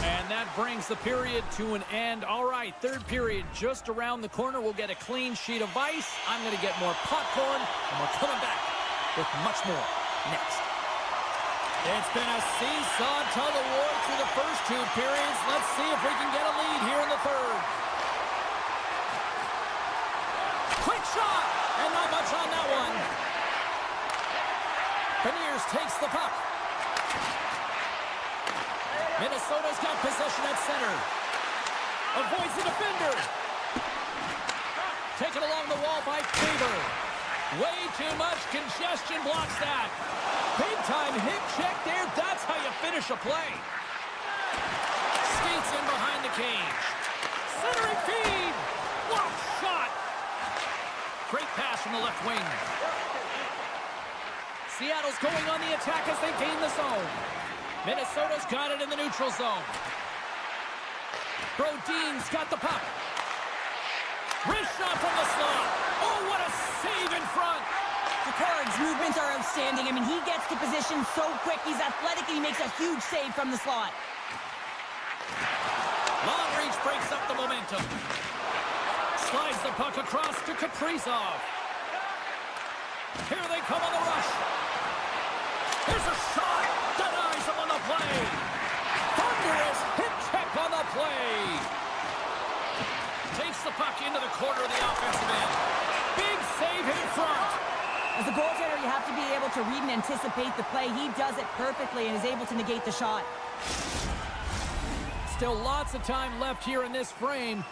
And that brings the period to an end. All right, third period just around the corner. We'll get a clean sheet of ice. I'm going to get more popcorn, and we're coming back with much more next. It's been a seesaw tug of war through the first two periods. Let's see if we can get a lead here in the third. Quick shot, and not much on that one. Beniers takes the puck. Minnesota's got possession at center. Avoids the defender. Taken along the wall by Faber. Way too much congestion blocks that. Big time hip check there. That's how you finish a play. Skates in behind the cage. Centering feed. Block shot. Great pass from the left wing. Seattle's going on the attack as they gain the zone. Minnesota's got it in the neutral zone. Brodin's got the puck. Wrist shot from the slot. Oh, what a save in front. Picard's movements are outstanding. I mean, he gets to position so quick. He's athletic, and he makes a huge save from the slot. Long reach breaks up the momentum. Slides the puck across to Kaprizov. Here they come on the rush. Here's a shot. Denies him on the play. Thunderous hit check on the play. Takes the puck into the corner of the offensive end. Big save in front. As a goaltender, you have to be able to read and anticipate the play. He does it perfectly and is able to negate the shot. Still lots of time left here in this frame.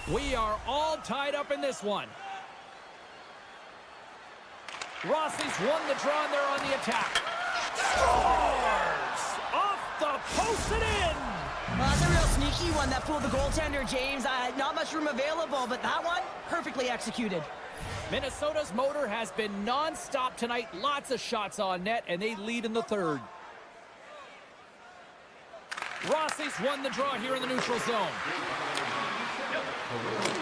We are all tied up in this one. Rossi's won the draw and they're on the attack. Scores! Off the post and in! Well, that's a real sneaky one that pulled the goaltender, James. Not much room available, but that one, perfectly executed. Minnesota's motor has been non-stop tonight. Lots of shots on net, and they lead in the third. Rossi's won the draw here in the neutral zone.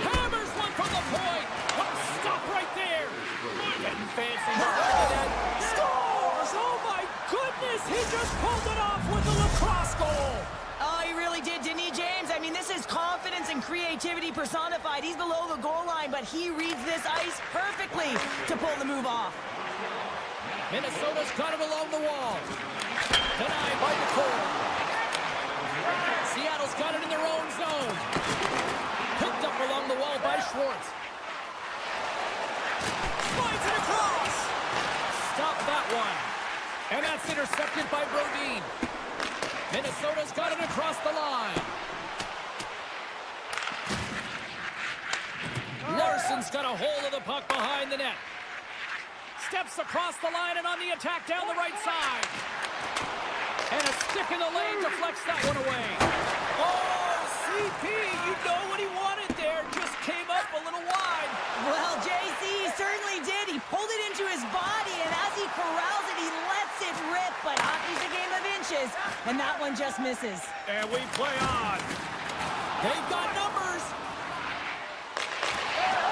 Hammers one from the point. What a stop right there. Getting fancy behind the net. Scores! Oh, my goodness! He just pulled it off with the lacrosse goal. Oh, he really did, didn't he, James? I mean, this is confidence and creativity personified. He's below the goal line, but he reads this ice perfectly to pull the move off. Minnesota's got it along the wall. Denied by Nicole. Seattle's got it in their own zone. Picked up along the wall by Schwartz. Slides it across. Stop that one. And that's intercepted by Brodin. Minnesota's got it across the line. Larson's got a hold of the puck behind the net. Steps across the line and on the attack down the right side. And a stick in the lane deflects that one away. Oh, CP, you know what he wanted there. Just came up a little wide. Well, JC, he certainly did. He pulled it into his body, and as he corrals it, he lets it rip. But hockey's a game of inches, and that one just misses. And we play on. They've got numbers.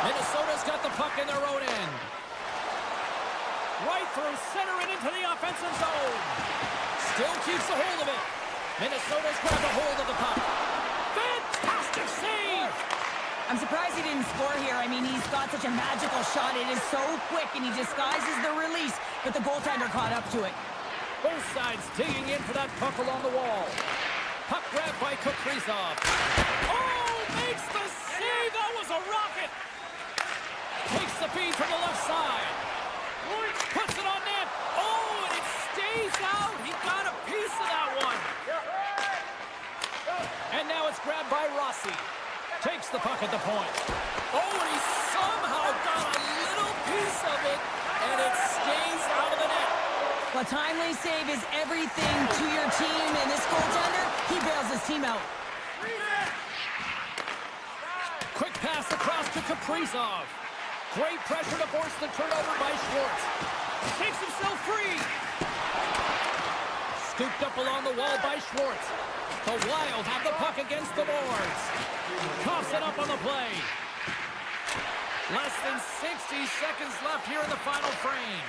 Minnesota's got the puck in their own end. Right through center and into the offensive zone. Still keeps a hold of it. Minnesota's grabbed a hold of the puck. Fantastic save! I'm surprised he didn't score here. I mean, he's got such a magical shot. It is so quick, and he disguises the release, but the goaltender caught up to it. Both sides digging in for that puck along the wall. Puck grabbed by Kaprizov. Oh, makes the save! That was a rocket! Takes the feed from the left side. Puts it on net. Oh, and it stays out. He got a piece of that one. And now it's grabbed by Rossi. Takes the puck at the point. Oh, and he somehow got a little piece of it, and it stays out of the net. Well, timely save is everything to your team, and this goaltender, he bails his team out. Quick to Kaprizov. Great pressure to force the turnover by Schwartz. Takes himself free. Scooped up along the wall by Schwartz. The Wild have the puck against the boards. Coughs it up on the play. Less than 60 seconds left here in the final frame.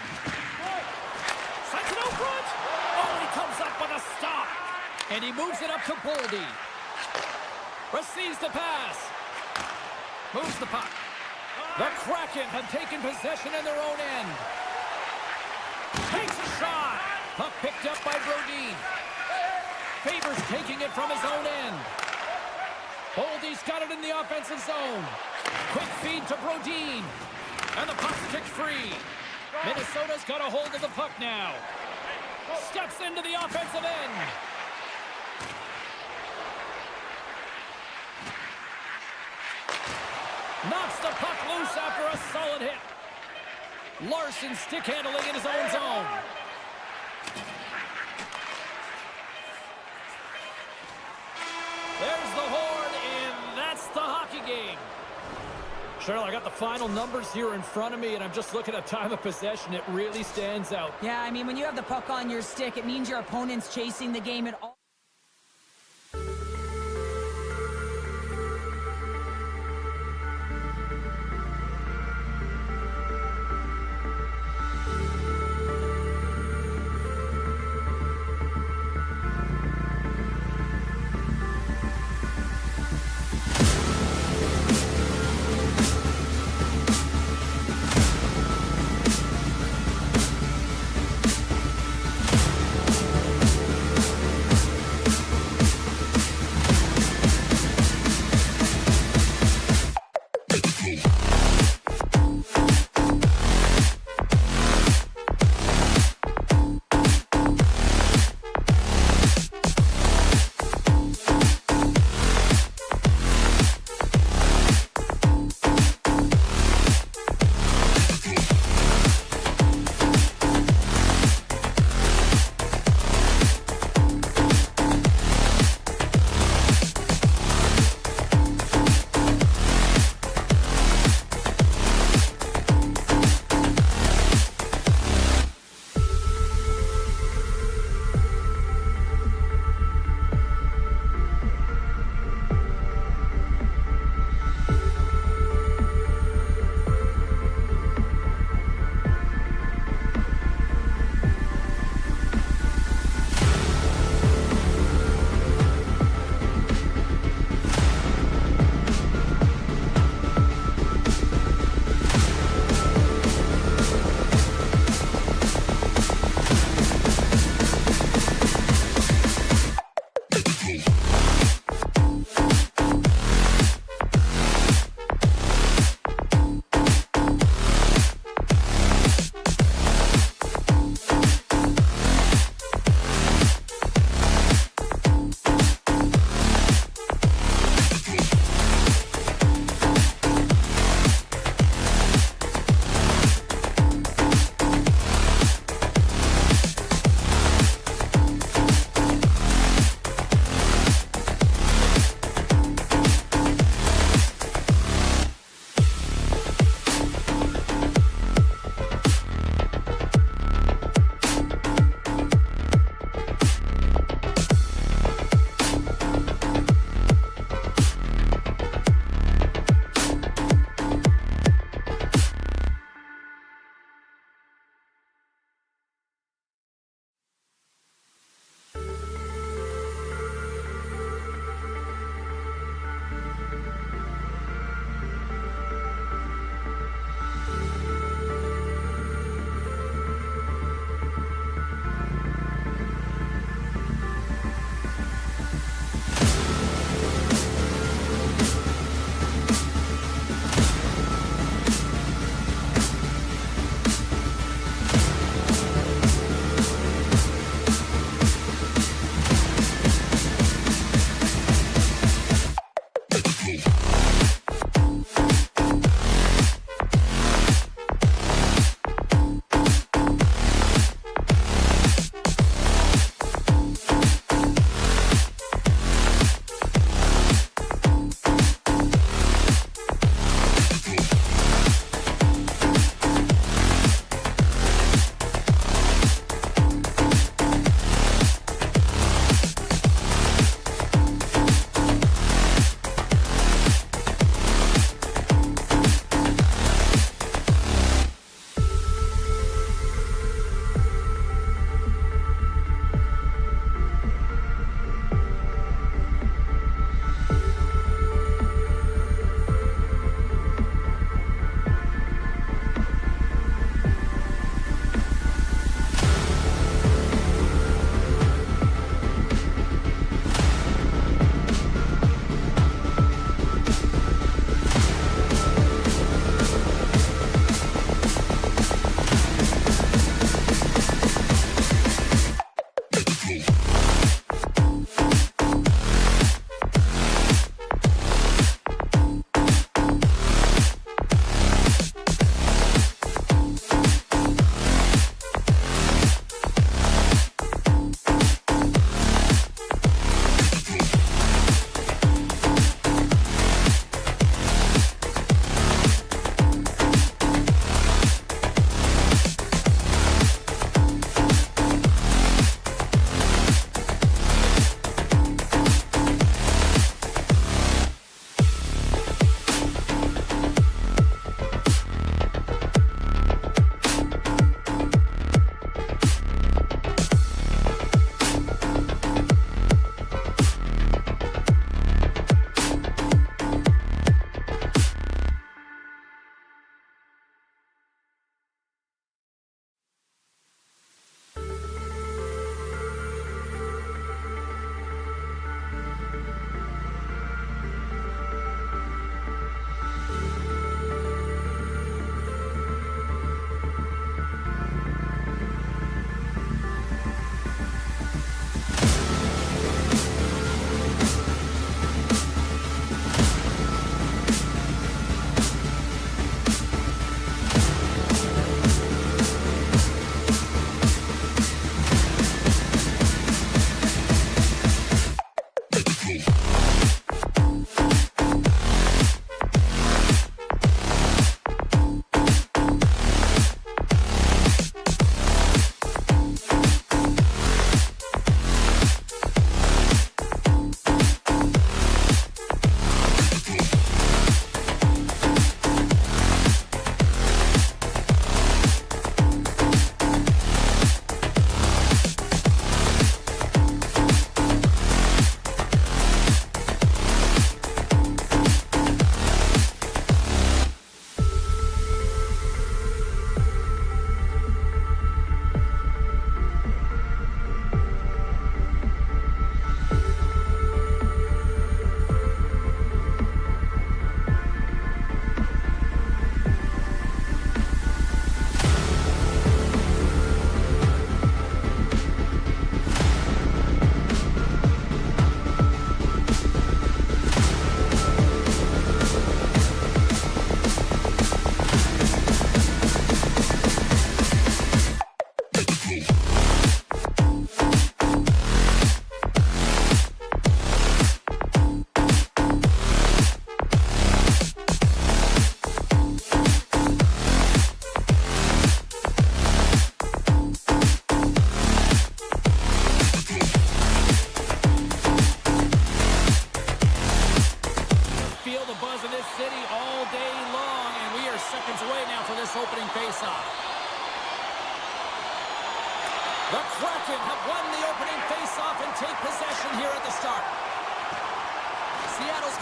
Sends it out front. Oh, he comes up with a stop. And he moves it up to Boldy. Receives the pass. Moves the puck. The Kraken have taken possession in their own end. Takes a shot. Puck picked up by Brodin. Favors taking it from his own end. Boldy's got it in the offensive zone. Quick feed to Brodin. And the puck's kicked free. Minnesota's got a hold of the puck now. Steps into the offensive end. Knocks the puck loose after a solid hit. Larson stick handling in his own zone. There's the horn, and that's the hockey game. Cheryl, I got the final numbers here in front of me, and I'm just looking at time of possession. It really stands out. Yeah, I mean, when you have the puck on your stick, it means your opponent's chasing the game at all.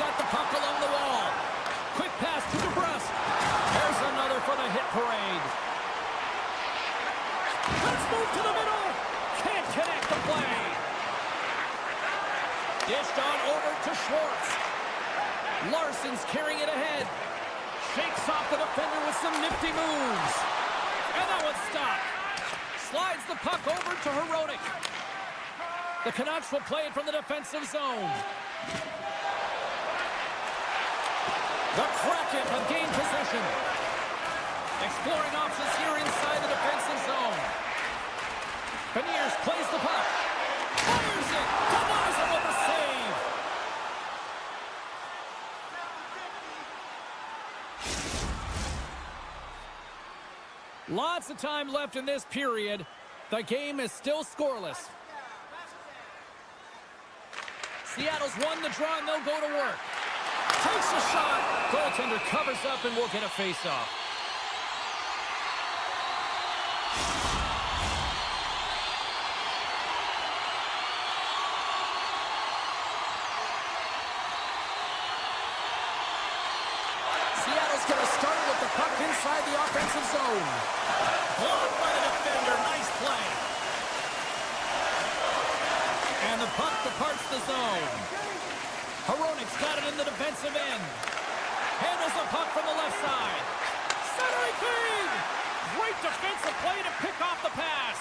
got the puck along the wall. Quick pass to DeBrusque. There's another for the hit parade. Let's move to the middle. Can't connect the play. Dished on over to Schwartz. Larson's carrying it ahead. Shakes off the defender with some nifty moves. And that one's stopped. Slides the puck over to Hronek. The Canucks will play it from the defensive zone. The Kraken have gained possession. Exploring options here inside the defensive zone. Beniers plays the puck. Fires it. Denies it with a save. Lots of time left in this period. The game is still scoreless. Seattle's won the draw and they'll go to work. Takes a shot. Goaltender covers up and will get a face-off. Seattle's going to start with the puck inside the offensive zone. Blocked by the defender. Nice play. And the puck departs the zone. Hronek's got it in the defensive end. Handles the puck from the left side. Centering feed! Great defensive play to pick off the pass.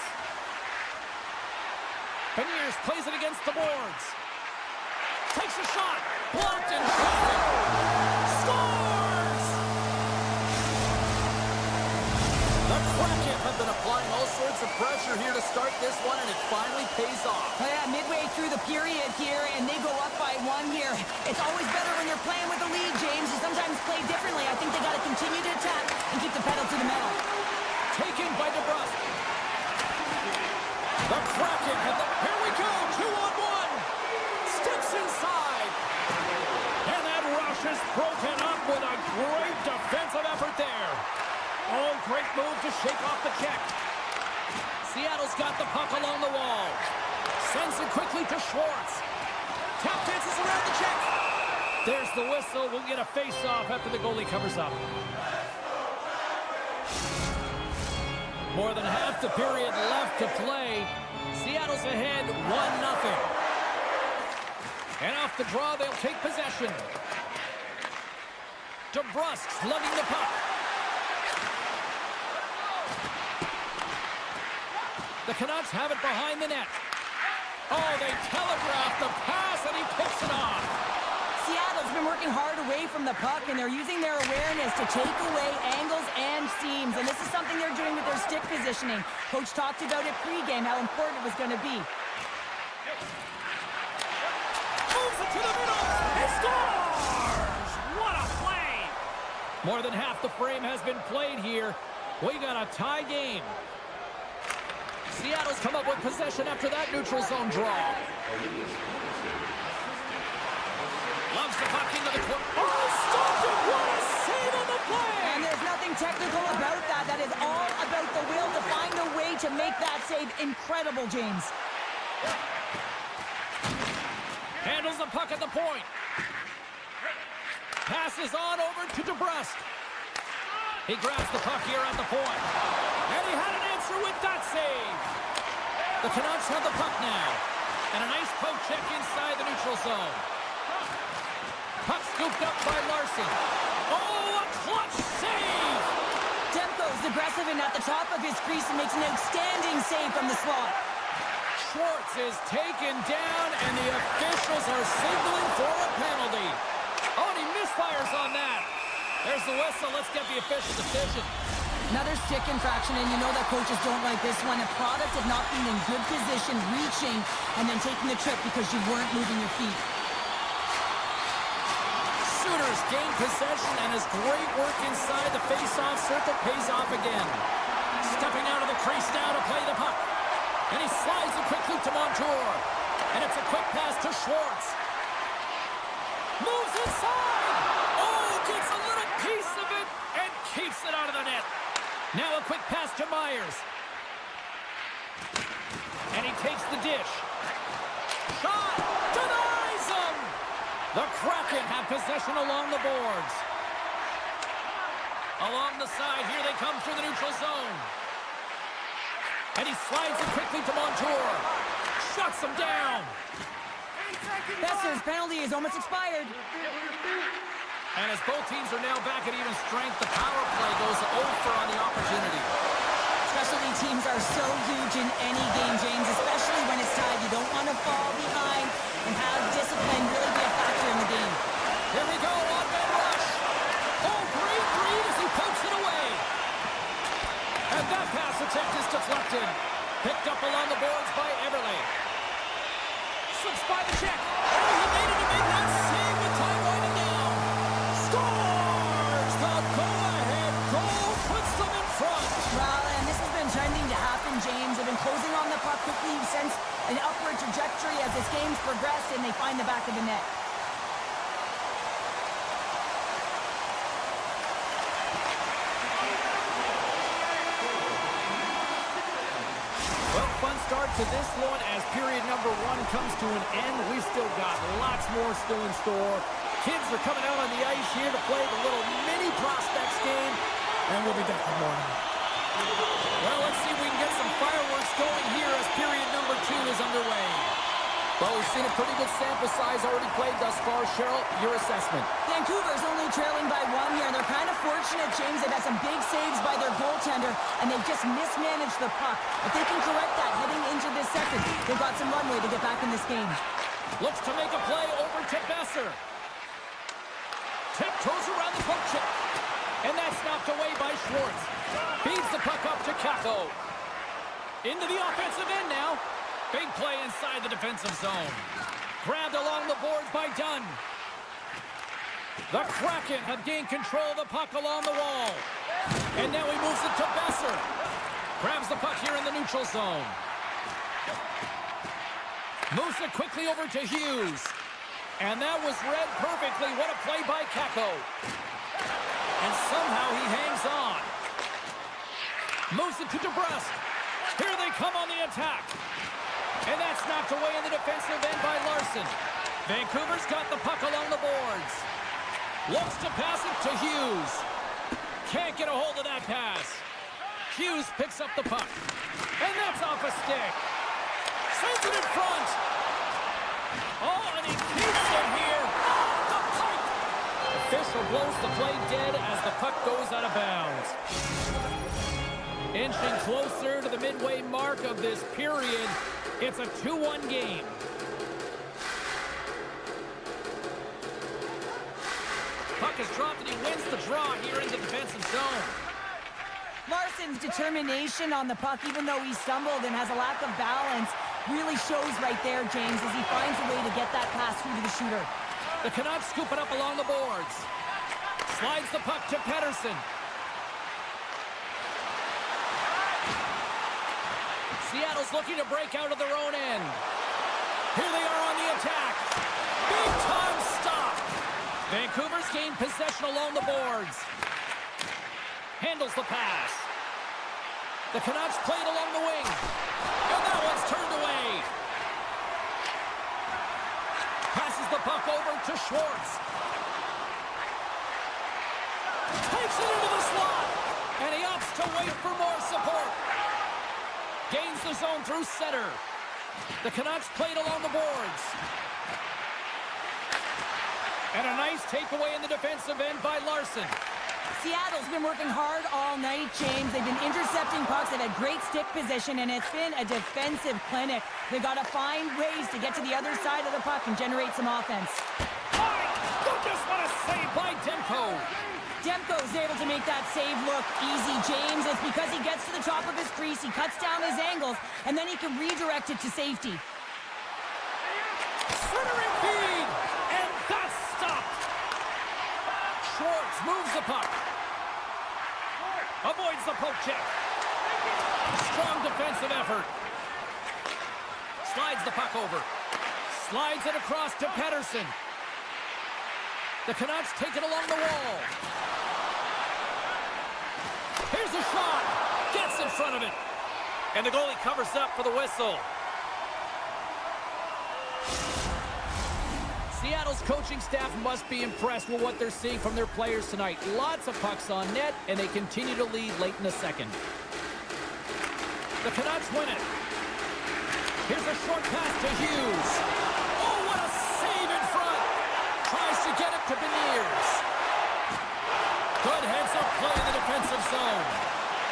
Beniers plays it against the boards. Takes a shot. Blocked and scores! The Kraken have been applying all sorts of pressure here to start this one, and it finally pays off. Yeah, midway through the period here, and they go up by 1 here. It's always better when you're playing with a lead, James. You sometimes play differently. I think they got to continue to attack and keep the pedal to the metal. Taken by DeBrusque. The Kraken have the... Here we go, 2-on-1. Steps inside. And that rush is broken up with a great defensive effort there. Oh, great move to shake off the check. Seattle's got the puck along the wall. Sends it quickly to Schwartz. Tap dances around the check. There's the whistle. We'll get a face-off after the goalie covers up. More than half the period left to play. Seattle's ahead 1-0. And off the draw, they'll take possession. DeBrusque's lugging the puck. The Canucks have it behind the net. Oh, they telegraph the pass, and he picks it off. Seattle's been working hard away from the puck, and they're using their awareness to take away angles and seams. And this is something they're doing with their stick positioning. Coach talked about it pregame, how important it was going to be. Moves it to the middle. He scores! What a play! More than half the frame has been played here. We got a tie game. Seattle's come up with possession after that neutral zone draw. Loves the puck into the corner. Oh, stopped it! What a save on the play! And there's nothing technical about that. That is all about the will to find a way to make that save incredible, James. Handles the puck at the point. Passes on over to DeBrusque. He grabs the puck here at the point. And he had an answer with that save. The Canucks have the puck now. And a nice poke check inside the neutral zone. Puck scooped up by Larson. Oh, a clutch save! Demko's aggressive and at the top of his crease and makes an outstanding save from the slot. Schwartz is taken down, and the officials are signaling for a penalty. Oh, and he misfires on that. There's the whistle. Let's get the official decision. Another stick infraction, and you know that coaches don't like this one. A product of not being in good position, reaching, and then taking the trip because you weren't moving your feet. Sooners gain possession, and his great work inside the face-off circle pays off again. Stepping out of the crease now to play the puck. And he slides it quickly to Montour. And it's a quick pass to Schwartz. Moves inside. Oh, gets a little piece of it and keeps it out of the net. Now a quick pass to Myers. And he takes the dish. Shot! Denies him! The Kraken have possession along the boards. Along the side, here they come through the neutral zone. And he slides it quickly to Montour. Shuts him down. Besser's penalty is almost expired. And as both teams are now back at even strength, the power play goes over on the opportunity. Specialty teams are so huge in any game, James, especially when it's tied. You don't want to fall behind and have discipline really be a factor in the game. Here we go, on-man rush. Oh, great read as he pokes it away. And that pass attempt is deflected. Picked up along the boards by Everly. Slips by the check. Oh, he made it to make that save with time winding down. Scores! The go-ahead goal puts them in front. Well, and this has been trending to happen, James. They've been closing on the puck quickly since an upward trajectory as this game's progressed, and they find the back of the net. Well, fun start to this one as period number 1 comes to an end. We've still got lots more still in store. Kids are coming out on the ice here to play the little mini prospects game, and we'll be back in the morning. Well, let's see if we can get some fireworks going here as period number 2 is underway. Well, we've seen a pretty good sample size already played thus far. Cheryl, your assessment. Vancouver's only trailing by 1 here, and they're kind of fortunate, James. They've had some big saves by their goaltender, and they've just mismanaged the puck. If they can correct that heading into this second, they've got some runway to get back in this game. Looks to make a play over to Besser. Tiptoes around the poke check. And that's knocked away by Schwartz. Feeds the puck up to Kako. Into the offensive end now. Big play inside the defensive zone. Grabbed along the boards by Dunn. The Kraken have gained control of the puck along the wall. And now he moves it to Besser. Grabs the puck here in the neutral zone. Moves it quickly over to Hughes. And that was read perfectly. What a play by Kako. And somehow he hangs on. Moves it to DeBrusque. Here they come on the attack. And that's knocked away in the defensive end by Larson. Vancouver's got the puck along the boards. Looks to pass it to Hughes. Can't get a hold of that pass. Hughes picks up the puck. And that's off a stick. Sends it in front. Oh, and he keeps it here. Oh, the puck. Official blows the play dead as the puck goes out of bounds. Inching closer to the midway mark of this period. It's a 2-1 game. Puck is dropped and he wins the draw here in the defensive zone. Larson's determination on the puck, even though he stumbled and has a lack of balance, really shows right there, James, as he finds a way to get that pass through to the shooter. The Canucks scoop it up along the boards. Slides the puck to Pettersson. Seattle's looking to break out of their own end. Here they are on the attack. Big time stop. Vancouver's gained possession along the boards. Handles the pass. The Canucks played along the wing. And that one's turned away. Passes the puck over to Schwartz. Takes it into the slot. And he opts to wait for more support. Gains the zone through center. The Canucks played along the boards. And a nice takeaway in the defensive end by Larson. Seattle's been working hard all night, James. They've been intercepting pucks. They've had great stick position, and it's been a defensive clinic. They've got to find ways to get to the other side of the puck and generate some offense. My goodness, what a save by Demko. Demko's able to make that save look easy, James. It's because he gets to the top of his crease, he cuts down his angles, and then he can redirect it to safety. Centering feed, and that's stopped. Schwartz moves the puck. Avoids the poke check. Strong defensive effort. Slides the puck over. Slides it across to Pettersson. The Canucks take it along the wall. Here's a shot. Gets in front of it. And the goalie covers up for the whistle. Seattle's coaching staff must be impressed with what they're seeing from their players tonight. Lots of pucks on net, and they continue to lead late in the second. The Canucks win it. Here's a short pass to Hughes. Oh, what a save in front. Tries to get it to Beniers. Good heads-up play in the defensive zone.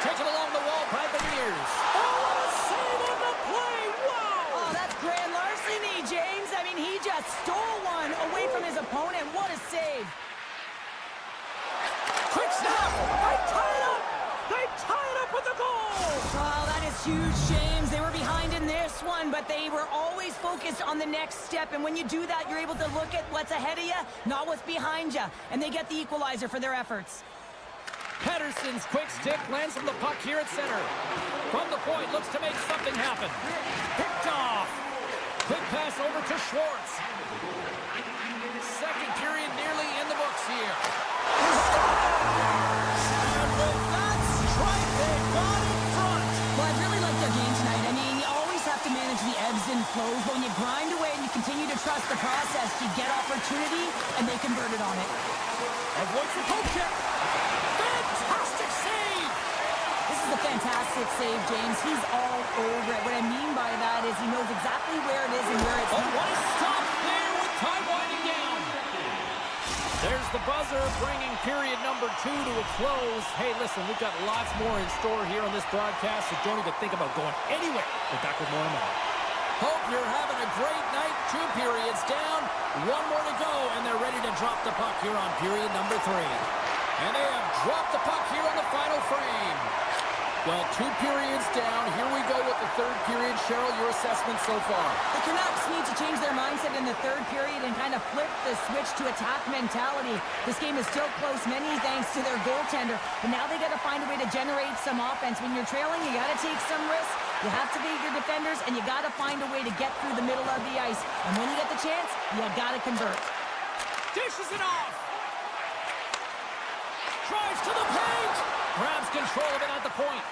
Taken along the wall by Beniers. Oh, what a save on the play. Wow. Oh, that's grand larceny, James. I mean, he just stole one away from his opponent. What a save. Quick snap. They tie it up. They tie it up with the goal. Oh, that is huge, James. They were behind in this one, but they were always focused on the next step. And when you do that, you're able to look at what's ahead of you, not what's behind you. And they get the equalizer for their efforts. Pettersson's quick stick lands from the puck here at center. From the point, looks to make something happen. Picked off. Quick pass over to Schwartz. Second period nearly in the books here. And with that strike, they got in front. Well, I really like their game tonight. I mean, you always have to manage the ebbs and flows. But when you grind away and you continue to trust the process, you get opportunity, and they converted on it. Avoids the poke check. Fantastic save. This is a fantastic save, James. He's all over it. What I mean by that is he knows exactly where it is and where it's Oh, what a stop there with time winding down. There's the buzzer bringing period number 2 to a close. Hey, listen, we've got lots more in store here on this broadcast, so don't even think about going anywhere. We're back with more in a moment. Hope you're having a great night. 2 periods down, 1 more to go, and they're ready to drop the puck here on period number 3. And they have dropped the puck here on the final frame. Well, 2 periods down. Here we go with the third period. Cheryl, your assessment so far? The Canucks need to change their mindset in the third period and kind of flip the switch to attack mentality. This game is still close, many thanks to their goaltender. But now they got to find a way to generate some offense. When you're trailing, you got to take some risks. You have to beat your defenders, and you got to find a way to get through the middle of the ice. And when you get the chance, you got to convert. Dishes it off. Drives to the paint. Grabs control of it at the point.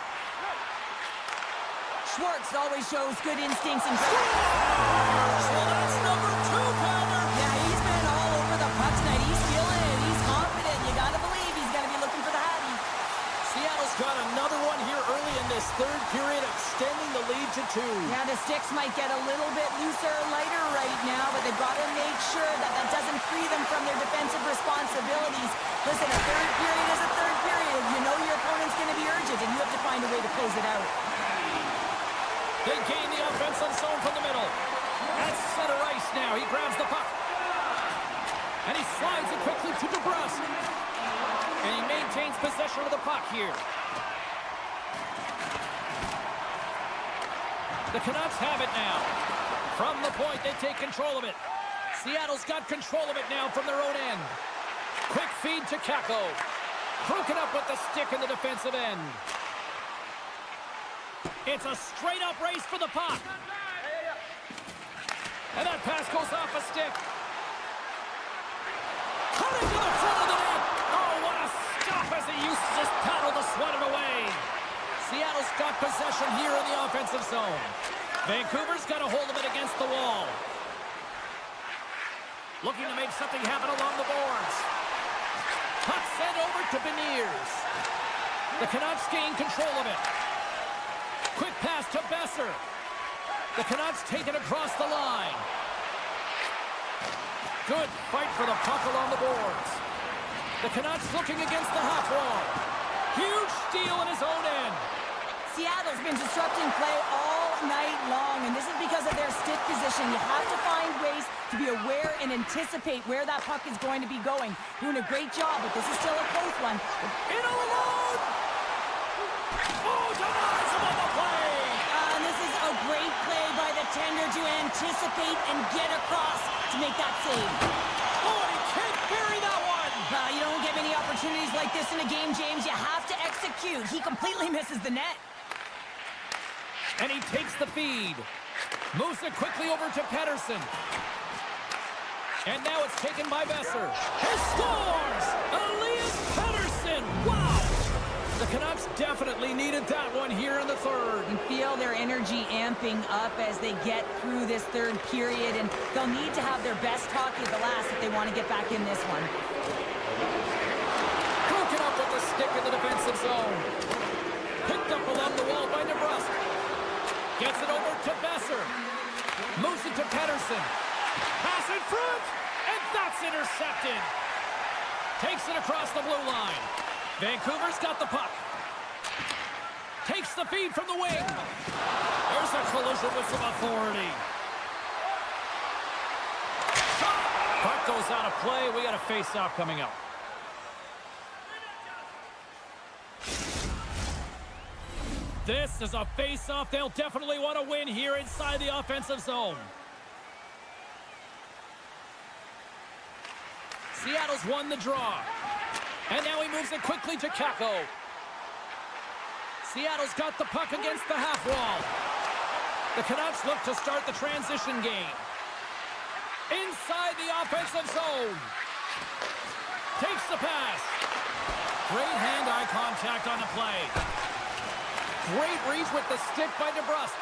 Schwartz always shows good instincts and Well, that's number 2, Palmer. Yeah, he's been all over the puck tonight. He's feeling it. He's confident. You got to believe he's going to be looking for the Hattie. Seattle's got another one here early in this third period, extending the lead to 2. Yeah, the sticks might get a little bit looser, lighter right now, but they've got to make sure that that doesn't free them from their defensive responsibilities. Listen, a third period is a third period. You know your opponent's going to be urgent, and you have to find a way to close it out. They gain the offensive zone from the middle. At center ice now. He grabs the puck. And he slides it quickly to DeBrusque. And he maintains possession of the puck here. The Canucks have it now. From the point, they take control of it. Seattle's got control of it now from their own end. Quick feed to Kako. Broken up with the stick in the defensive end. It's a straight-up race for the puck. And that pass goes off a stick. Cutting to the front of the net. Oh, what a stop as he uses his paddle to swat it away. Seattle's got possession here in the offensive zone. Vancouver's got a hold of it against the wall. Looking to make something happen along the boards. Puck sent over to Beniers. The Canucks gain control of it. Quick pass to Besser. The Canucks take it across the line. Good fight for the puck along the boards. The Canucks looking against the half wall. Huge steal in his own end. Seattle's been disrupting play all night long, and this is because of their stick position. You have to find ways to be aware and anticipate where that puck is going to be going. Doing a great job, but this is still a close one. In all alone! Oh, denies him on the play! And this is a great play by the tender to anticipate and get across to make that save. Oh, and he can't bury that one! You don't get many opportunities like this in a game, James. You have to execute. He completely misses the net. And he takes the feed. Moves it quickly over to Pettersson. And now it's taken by Besser. He scores! Elias Pettersson! Wow! The Canucks definitely needed that one here in the third. You feel their energy amping up as they get through this third period, and they'll need to have their best hockey at the last if they want to get back in this one. Broken up with the stick in the defensive zone. Picked up along the wall by Nebraska. Gets it over to Besser. Moves it to Pedersen. Pass in front, and that's intercepted. Takes it across the blue line. Vancouver's got the puck. Takes the feed from the wing. There's a collision with some authority. Puck goes out of play. We got a face-off coming up. This is a face-off they'll definitely want to win here inside the offensive zone. Seattle's won the draw. And now he moves it quickly to Kako. Seattle's got the puck against the half wall. The Canucks look to start the transition game. Inside the offensive zone. Takes the pass. Great hand-eye contact on the play. Great reach with the stick by DeBrusque.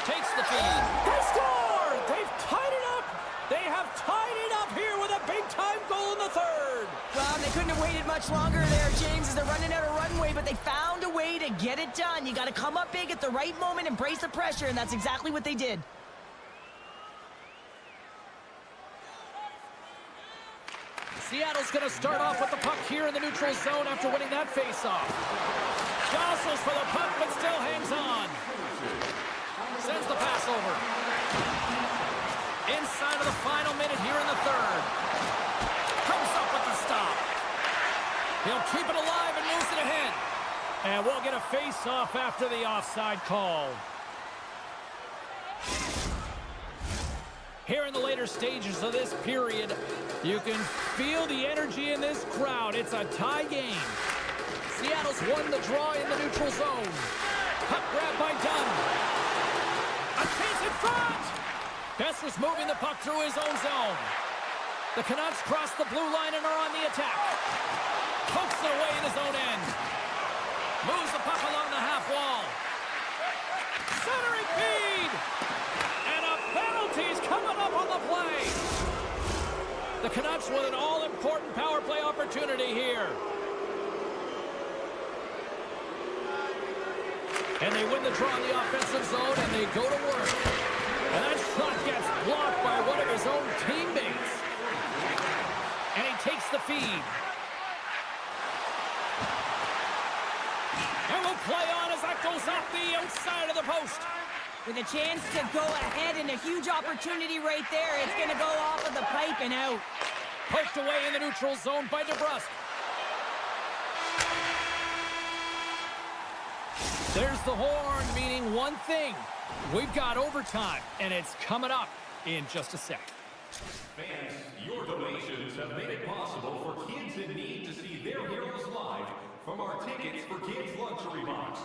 Takes the feed. They score! They've tied it up! They have tied it up here with a big-time goal in the third. Well, they couldn't have waited much longer there, James, as they're running out of runway, but they found a way to get it done. You got to come up big at the right moment and brace the pressure, and that's exactly what they did. Seattle's going to start off with the puck here in the neutral zone after winning that faceoff. Jostles for the puck, but still hangs on. Sends the pass over. Inside of the final minute here in the third. Comes up with the stop. He'll keep it alive and moves it ahead. And we'll get a face-off after the offside call. Here in the later stages of this period, you can feel the energy in this crowd. It's a tie game. Seattle's won the draw in the neutral zone. Puck grab by Dunn. A chance in front! Besser's moving the puck through his own zone. The Canucks cross the blue line and are on the attack. Pokes it away in his own end. Moves the puck along the half wall. Centering feed! And a penalty's coming up on the play. The Canucks with an all-important power play opportunity here. And they win the draw in the offensive zone, and they go to work. And that shot gets blocked by one of his own teammates. And he takes the feed. And will play on as that goes off the outside of the post. With a chance to go ahead and a huge opportunity right there, it's going to go off of the pipe and out. Poked away in the neutral zone by DeBrusque. There's the horn, meaning one thing. We've got overtime, and it's coming up in just a sec. Fans, your donations have made it possible for kids in need to see their heroes live from our Tickets for Kids luxury box.